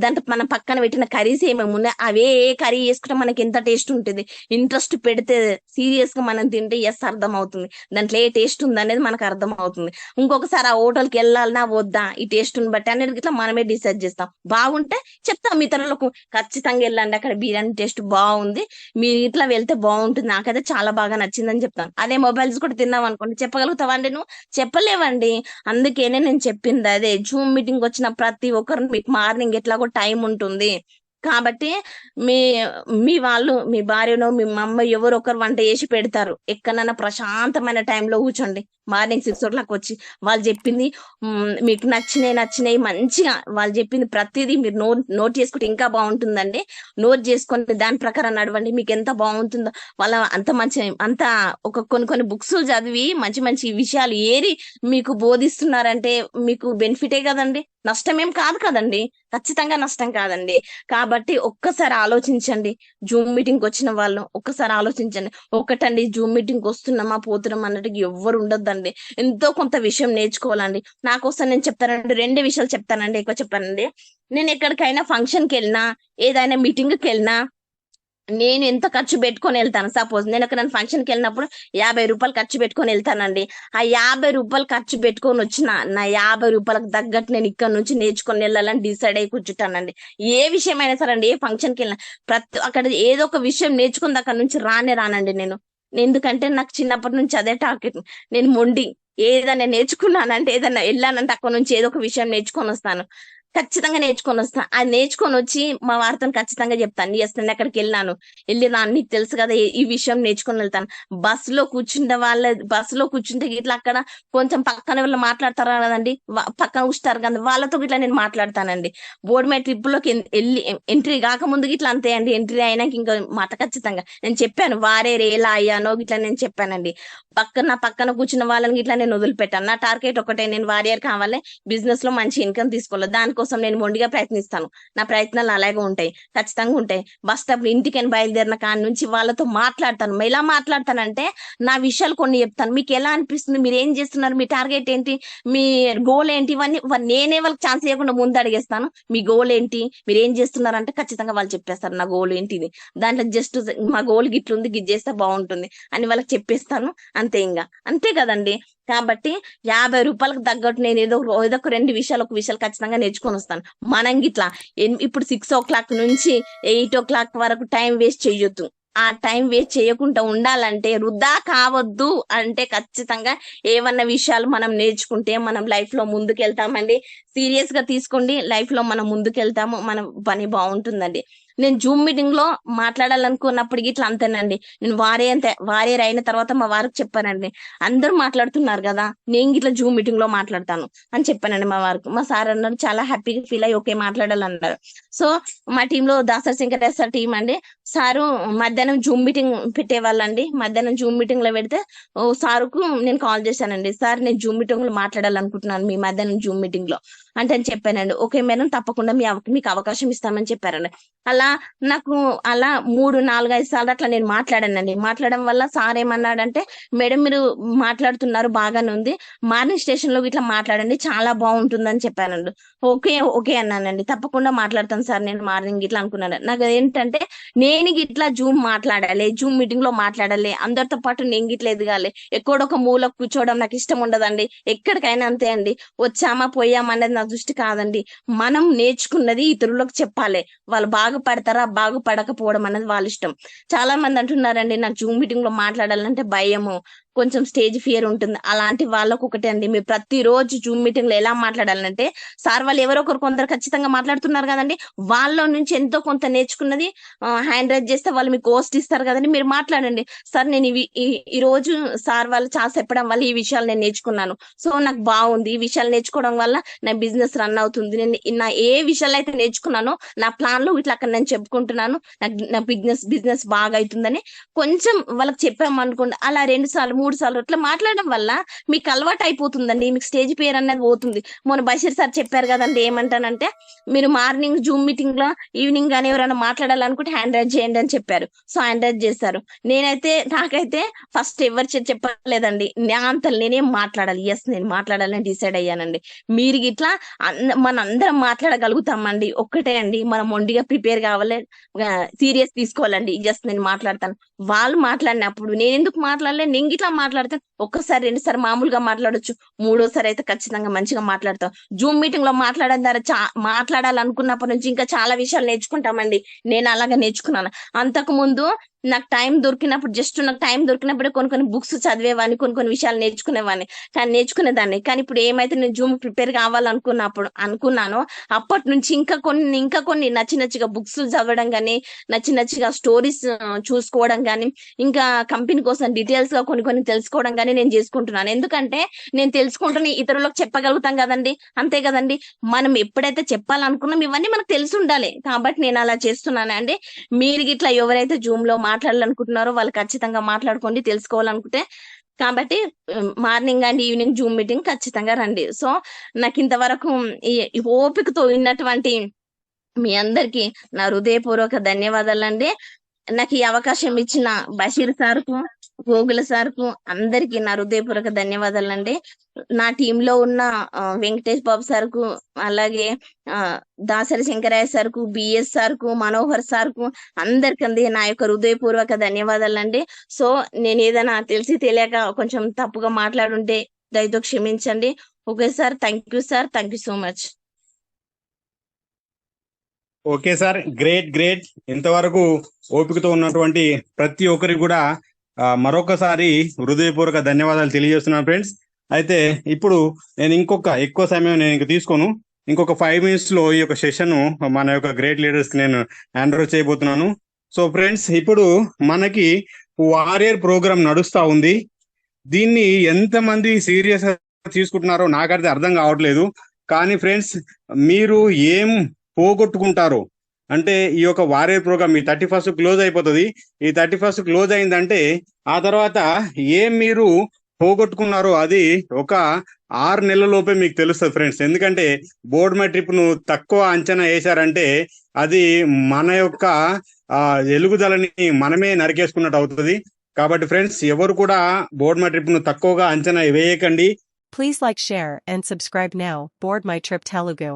[SPEAKER 2] దాంట్లో మనం పక్కన పెట్టిన కర్రీస్ ఏమేమి ఉన్నాయి, అవే ఏ కర్రీ వేసుకుంటే మనకి ఎంత టేస్ట్ ఉంటుంది, ఇంట్రెస్ట్ పెడితే సీరియస్ గా మనం తింటే ఎస్ అర్థం అవుతుంది, దాంట్లో ఏ టేస్ట్ ఉంది అనేది మనకు అర్థం అవుతుంది. ఇంకొకసారి ఆ హోటల్కి వెళ్ళాలన్నా వద్దా, ఈ టేస్ట్ బట్టి అనేది ఇట్లా మనమే డిసైడ్ చేస్తాం. బాగుంటే చెప్తాం ఇతరులకు, ఖచ్చితంగా వెళ్ళండి అక్కడ బిర్యానీ టేస్ట్ బాగుంది, మీరు ఇట్లా వెళ్తే బాగుంటుంది, నాకైతే చాలా బాగా నచ్చిందని చెప్తాను. అదే మొబైల్స్ కూడా తిన్నాం అనుకోండి, చెప్పగలుగుతావండి నువ్వు, చెప్పలేవండి. అందుకేనే నేను చెప్పింది అదే, జూమ్ మీటింగ్ వచ్చిన ప్రతి ఒక్కరు మీకు మార్నింగ్ ఎట్లాగో టైం ఉంటుంది కాబట్టి మీ మీ వాళ్ళు, మీ భార్యనో మీ మమ్మ ఎవరో ఒకరు వంట చేసి పెడతారు. ఎక్కడైనా ప్రశాంతమైన టైంలో కూర్చోండి, మార్నింగ్ 6 o'clock వచ్చి వాళ్ళు చెప్పింది మీకు నచ్చినాయి మంచిగా వాళ్ళు చెప్పింది ప్రతిదీ మీరు నోట్ చేసుకుంటే ఇంకా బాగుంటుందండి. నోట్ చేసుకొని దాని ప్రకారం నడవండి, మీకు ఎంత బాగుంటుందో. వాళ్ళ అంత కొన్ని బుక్స్ చదివి మంచి మంచి విషయాలు ఏరి మీకు బోధిస్తున్నారంటే మీకు బెనిఫిటే కదండి, నష్టమేం కాదు కదండి, ఖచ్చితంగా నష్టం కాదండి. కాబట్టి ఒక్కసారి ఆలోచించండి, జూమ్ మీటింగ్ వచ్చిన వాళ్ళు ఒక్కసారి ఆలోచించండి. ఒకటండి, జూమ్ మీటింగ్ వస్తున్నామా పోతున్నాం అన్నట్టు ఎవ్వరు ఉండొద్దండి, ఎంతో కొంత విషయం నేర్చుకోవాలండి. నాకోసం నేను చెప్తానండి, 2 విషయాలు చెప్తానండి, ఎక్కువ చెప్పానండి. నేను ఎక్కడికైనా ఫంక్షన్కి వెళ్ళినా, ఏదైనా మీటింగ్కి వెళ్ళినా, నేను ఎంత ఖర్చు పెట్టుకొని వెళ్తాను. సపోజ్ నేను ఎక్కడైనా ఫంక్షన్కి వెళ్ళినప్పుడు 50 రూపాయలు ఖర్చు పెట్టుకొని వెళ్తానండి. ఆ 50 రూపాయలు ఖర్చు పెట్టుకొని వచ్చిన నా 50 రూపాయలకు తగ్గట్టు నేను ఇక్కడ నుంచి నేర్చుకొని వెళ్ళాలని డిసైడ్ అయి కూర్చుంటానండి. ఏ విషయం అయినా సరే అండి, ఏ ఫంక్షన్కి వెళ్ళినా అక్కడ ఏదో ఒక విషయం నేర్చుకుని అక్కడ నుంచి రానండి నేను. ఎందుకంటే నాకు చిన్నప్పటి నుంచి అదే టార్గెట్. నేను మొండి, ఏదైనా నేర్చుకున్నానంటే, ఏదైనా వెళ్ళానంటే అక్కడ నుంచి ఏదో ఒక విషయం నేర్చుకొని వస్తాను, ఖచ్చితంగా నేర్చుకొని వస్తాను. అది నేర్చుకొని వచ్చి మా వారితో ఖచ్చితంగా చెప్తాను, ఎస్ నేను ఎక్కడికి వెళ్ళినాను, నీకు తెలుసు కదా ఈ విషయం నేర్చుకొని వెళ్తాను. బస్సులో కూర్చుంటే ఇట్లా అక్కడ కొంచెం పక్కన వాళ్ళు మాట్లాడతారు కదండి, పక్కన కూర్చుంటారు కదా, వాళ్ళతో ఇట్లా నేను మాట్లాడతానండి. బోర్డు మీద ట్రిప్ లోకి వెళ్ళి ఎంట్రీ కాకముందుకి ఇట్లా అంతే అండి, ఎంట్రీ అయినాక ఇంకా మాట ఖచ్చితంగా నేను చెప్పాను, వారే ఎలా అయ్యానో ఇట్లా నేను చెప్పానండి. పక్కన కూర్చున్న వాళ్ళని ఇట్లా నేను వదిలిపెట్టాను. నా టార్గెట్ ఒకటే, నేను వారియర్ కావాలి, బిజినెస్ లో మంచి ఇన్కమ్ తీసుకోవాలి, దానికోసం నేను మొండిగా ప్రయత్నిస్తాను. నా ప్రయత్నాలు అలాగే ఉంటాయి, ఖచ్చితంగా ఉంటాయి. బస్ స్టాప్ ఇంటికి బయలుదేరిన కాడి నుంచి వాళ్ళతో మాట్లాడతాను. ఎలా మాట్లాడతానంటే, నా విషయాలు కొన్ని చెప్తాను, మీకు ఎలా అనిపిస్తుంది, మీరు ఏం చేస్తున్నారు, మీ టార్గెట్ ఏంటి, మీ గోల్ ఏంటి, ఇవన్నీ నేనే వాళ్ళకి ఛాన్స్ ఇవ్వకుండా ముందు అడిగేస్తాను. మీ గోల్ ఏంటి, మీరు ఏం చేస్తున్నారు అంటే ఖచ్చితంగా వాళ్ళు చెప్పేస్తారు నా గోల్ ఏంటిది. దాంట్లో జస్ట్ మా గోల్ గిట్లుంది, గిట్ చేస్తే బాగుంటుంది అని వాళ్ళకి చెప్పేస్తాను, అంతే. ఇంకా అంతే కదండి. కాబట్టి 50 రూపాయలకు తగ్గట్టు నేను ఏదో ఒక 2 విషయాలు, ఒక విషయాలు ఖచ్చితంగా నేర్చుకొని వస్తాను. మనం ఇట్లా ఇప్పుడు 6 o'clock నుంచి 8 o'clock వరకు టైం వేస్ట్ చెయ్యొద్దు. ఆ టైం వేస్ట్ చేయకుండా ఉండాలంటే, వృధా కావద్దు అంటే ఖచ్చితంగా ఏమన్నా విషయాలు మనం నేర్చుకుంటే మనం లైఫ్ లో ముందుకెళ్తామండి. సీరియస్ గా తీసుకోండి, లైఫ్ లో మనం ముందుకెళ్తాము, మన పని బాగుంటుందండి. నేను జూమ్ మీటింగ్ లో మాట్లాడాలనుకున్నప్పటికీ ఇట్లా అంతేనండి. నేను వారియర్ అయిన తర్వాత మా వారికి చెప్పానండి, అందరూ మాట్లాడుతున్నారు కదా, నేను ఇట్లా జూమ్ మీటింగ్ లో మాట్లాడతాను అని చెప్పానండి మా వారికి. మా సార్ అన్నారు, చాలా హ్యాపీగా ఫీల్ అయ్యి ఓకే మాట్లాడాలన్నారు. సో మా టీంలో దాసరి శంకరయ్య సార్ టీం అండి. సారు మధ్యాహ్నం జూమ్ మీటింగ్ పెట్టేవాళ్ళండి. మధ్యాహ్నం జూమ్ మీటింగ్ లో పెడితే సారుకు నేను కాల్ చేశానండి, సార్ నేను జూమ్ మీటింగ్ లో మాట్లాడాలనుకుంటున్నాను మీ మధ్యాహ్నం జూమ్ మీటింగ్ లో అంటే అని చెప్పానండి. ఓకే మేడం తప్పకుండా మీకు అవకాశం ఇస్తామని చెప్పారండి. అలా నాకు అలా 3, 4, 5 సార్లు అట్లా నేను మాట్లాడానండి. మాట్లాడడం వల్ల సార్ ఏమన్నాడంటే, మేడం మీరు మాట్లాడుతున్నారు బాగానే ఉంది, మార్నింగ్ స్టేషన్ లో ఇట్లా మాట్లాడండి చాలా బాగుంటుందని చెప్పానండి. ఓకే ఓకే అన్నానండి, తప్పకుండా మాట్లాడతాను సార్ నేను మార్నింగ్ ఇట్లా అనుకున్నాను. నాకు ఏంటంటే నేను ఇట్లా జూమ్ మాట్లాడాలి, జూమ్ మీటింగ్ లో మాట్లాడాలి, అందరితో పాటు నేను ఇట్లా ఎదగాలి, ఎక్కడొక మూల కూర్చోవడం నాకు ఇష్టం ఉండదండి. ఎక్కడికైనా అంతే అండి, వచ్చామా పోయామా అనేది నా దృష్టి కాదండి. మనం నేర్చుకున్నది ఇతరులకు చెప్పాలి, వాళ్ళు బాగుపడతారా బాగుపడకపోవడం అనేది వాళ్ళ ఇష్టం. చాలా మంది అంటున్నారండి, నాకు జూమ్ మీటింగ్ లో మాట్లాడాలంటే భయము, కొంచెం స్టేజ్ ఫియర్ ఉంటుంది. అలాంటి వాళ్ళకు ఒకటే అండి, మీరు ప్రతిరోజు జూమ్ మీటింగ్ లో ఎలా మాట్లాడాలంటే, సార్ వాళ్ళు ఎవరో ఒకరు కొందరు ఖచ్చితంగా మాట్లాడుతున్నారు కదండి, వాళ్ళ నుంచి ఎంతో కొంత నేర్చుకున్నది హ్యాండ్ రైజ్ చేస్తే వాళ్ళు మీకు పోస్ట్ ఇస్తారు కదండి, మీరు మాట్లాడండి. సార్ నేను ఈ రోజు సార్ వాళ్ళు చాలా చెప్పడం వల్ల ఈ విషయాలు నేను నేర్చుకున్నాను, సో నాకు బాగుంది, ఈ విషయాలు నేర్చుకోవడం వల్ల నా బిజినెస్ రన్ అవుతుంది, నేను నా ఏ విషయాలు అయితే నేర్చుకున్నానో నా ప్లాన్ లో ఇట్లా అక్కడ నేను చెప్పుకుంటున్నాను, నా బిజినెస్ బాగా అవుతుందని కొంచెం వాళ్ళకి చెప్పామనుకోండి, అలా 2 సార్లు 3 సార్లు ఇట్లా మాట్లాడడం వల్ల మీకు అలవాటు అయిపోతుందండి, మీకు స్టేజ్ పేరు అనేది పోతుంది. మొన్న బషీర్ సార్ చెప్పారు కదండి, ఏమంటానంటే మీరు మార్నింగ్ జూమ్ మీటింగ్ లో ఈవినింగ్ కానీ ఎవరైనా మాట్లాడాలనుకుంటే హ్యాండ్ రైజ్ చేయండి అని చెప్పారు. సో హ్యాండ్ రైజ్ చేస్తారు. నాకైతే ఫస్ట్ ఎవరు చెప్పలేదండి, నా అంతలు నేనేం మాట్లాడాలి, ఎస్ నేను మాట్లాడాలని డిసైడ్ అయ్యానండి. మీరు ఇట్లా మన అందరం మాట్లాడగలుగుతామండి, ఒక్కటే అండి మనం మొండిగా ప్రిపేర్ కావాలి, సీరియస్ తీసుకోవాలండి. జస్ట్ నేను మాట్లాడతాను, వాళ్ళు మాట్లాడినప్పుడు నేను ఎందుకు మాట్లాడలే, నేను ఇట్లా మాట్లాడతాను. ఒక్కసారి 2 సార్లు మామూలుగా మాట్లాడొచ్చు, 3వసారి అయితే ఖచ్చితంగా మంచిగా మాట్లాడతాం. జూమ్ మీటింగ్ లో మాట్లాడడం ద్వారా మాట్లాడాలనుకున్నప్పటి నుంచి ఇంకా చాలా విషయాలు నేర్చుకుంటామండి. నేను అలాగే నేర్చుకున్నాను. అంతకు ముందు నాకు టైం దొరికినప్పుడు కొన్ని బుక్స్ చదివేవాడిని, కొన్ని విషయాలు నేర్చుకునేదాన్ని. కానీ ఇప్పుడు ఏమైతే నేను జూమ్ ప్రిపేర్ అనుకున్నానో అప్పటి నుంచి ఇంకా కొన్ని నచ్చిగా బుక్స్ చదవడం కానీ, నచ్చిగా స్టోరీస్ చూసుకోవడం కానీ, ఇంకా కంపెనీ కోసం డీటెయిల్స్ గా కొన్ని తెలుసుకోవడం కానీ నేను చేసుకుంటున్నాను. ఎందుకంటే నేను తెలుసుకుంటున్న ఇతరులకు చెప్పగలుగుతాం కదండి, అంతే కదండి. మనం ఎప్పుడైతే చెప్పాలనుకున్నాం ఇవన్నీ మనకు తెలిసి ఉండాలి, కాబట్టి నేను అలా చేస్తున్నాను అండి. మీరు ఇట్లా ఎవరైతే జూమ్ లో మాట్లాడాలనుకుంటున్నారో వాళ్ళు ఖచ్చితంగా మాట్లాడుకోండి, తెలుసుకోవాలనుకుంటే. కాబట్టి morning and evening Zoom meeting ఖచ్చితంగా రండి. సో నాకు ఇంతవరకు ఈ ఓపికతో విన్నటువంటి మీ అందరికి నా హృదయపూర్వక ధన్యవాదాలండి. నాకు ఈ అవకాశం ఇచ్చిన బషీర్ సార్కు, గోగుల సార్కు అందరికి నా హృదయపూర్వక ధన్యవాదాలండి. నా టీంలో ఉన్న వెంకటేష్ బాబు సార్కు, అలాగే దాసరి శంకరయ్య సార్కు, బిఎస్ సార్కు, మనోహర్ సార్కు, అందరికంది నా యొక్క హృదయపూర్వక ధన్యవాదాలండి. సో నేను ఏదైనా తెలిసి తెలియక కొంచెం తప్పుగా మాట్లాడుంటే దయతో క్షమించండి. Okay sir, thank you sir, thank you so much.
[SPEAKER 1] Okay sir, great. ఇంతవరకు ఓపికతో ఉన్నటువంటి ప్రతి ఒక్కరికి కూడా మరొకసారి హృదయపూర్వక ధన్యవాదాలు తెలియజేస్తున్నాను ఫ్రెండ్స్. అయితే ఇప్పుడు నేను ఎక్కువ సమయం నేను తీసుకోను, ఇంకొక 5 minutes లో ఈ యొక్క సెషన్ మన యొక్క గ్రేట్ లీడర్స్ కి నేను హ్యాండ్ ఓవర్ చేయబోతున్నాను. సో ఫ్రెండ్స్, ఇప్పుడు మనకి వారియర్ ప్రోగ్రామ్ నడుస్తా ఉంది. దీన్ని ఎంతమంది సీరియస్ గా తీసుకుంటున్నారో నాకైతే అర్థం కావట్లేదు. కానీ ఫ్రెండ్స్, మీరు ఏం పోగొట్టుకుంటారు అంటే, ఈ యొక్క వారియర్ ప్రోగ్రామ్ ఈ 31st క్లోజ్ అయిపోతుంది. ఈ 31st క్లోజ్ అయిందంటే ఆ తర్వాత ఏం మీరు పోగొట్టుకున్నారో అది ఒక 6 నెలల లోపే మీకు తెలుస్తుంది ఫ్రెండ్స్. ఎందుకంటే బోర్డ్ మై ట్రిప్ ను తక్కువ అంచనా వేశారంటే అది మన యొక్క ఎలుగుదలని మనమే నరికేసుకున్నట్టు అవుతుంది. కాబట్టి ఫ్రెండ్స్, ఎవరు కూడా బోర్డ్ మై ట్రిప్ ను తక్కువగా అంచనా వేయకండి.
[SPEAKER 4] Please like, share, and subscribe now. Board My Trip Telugu.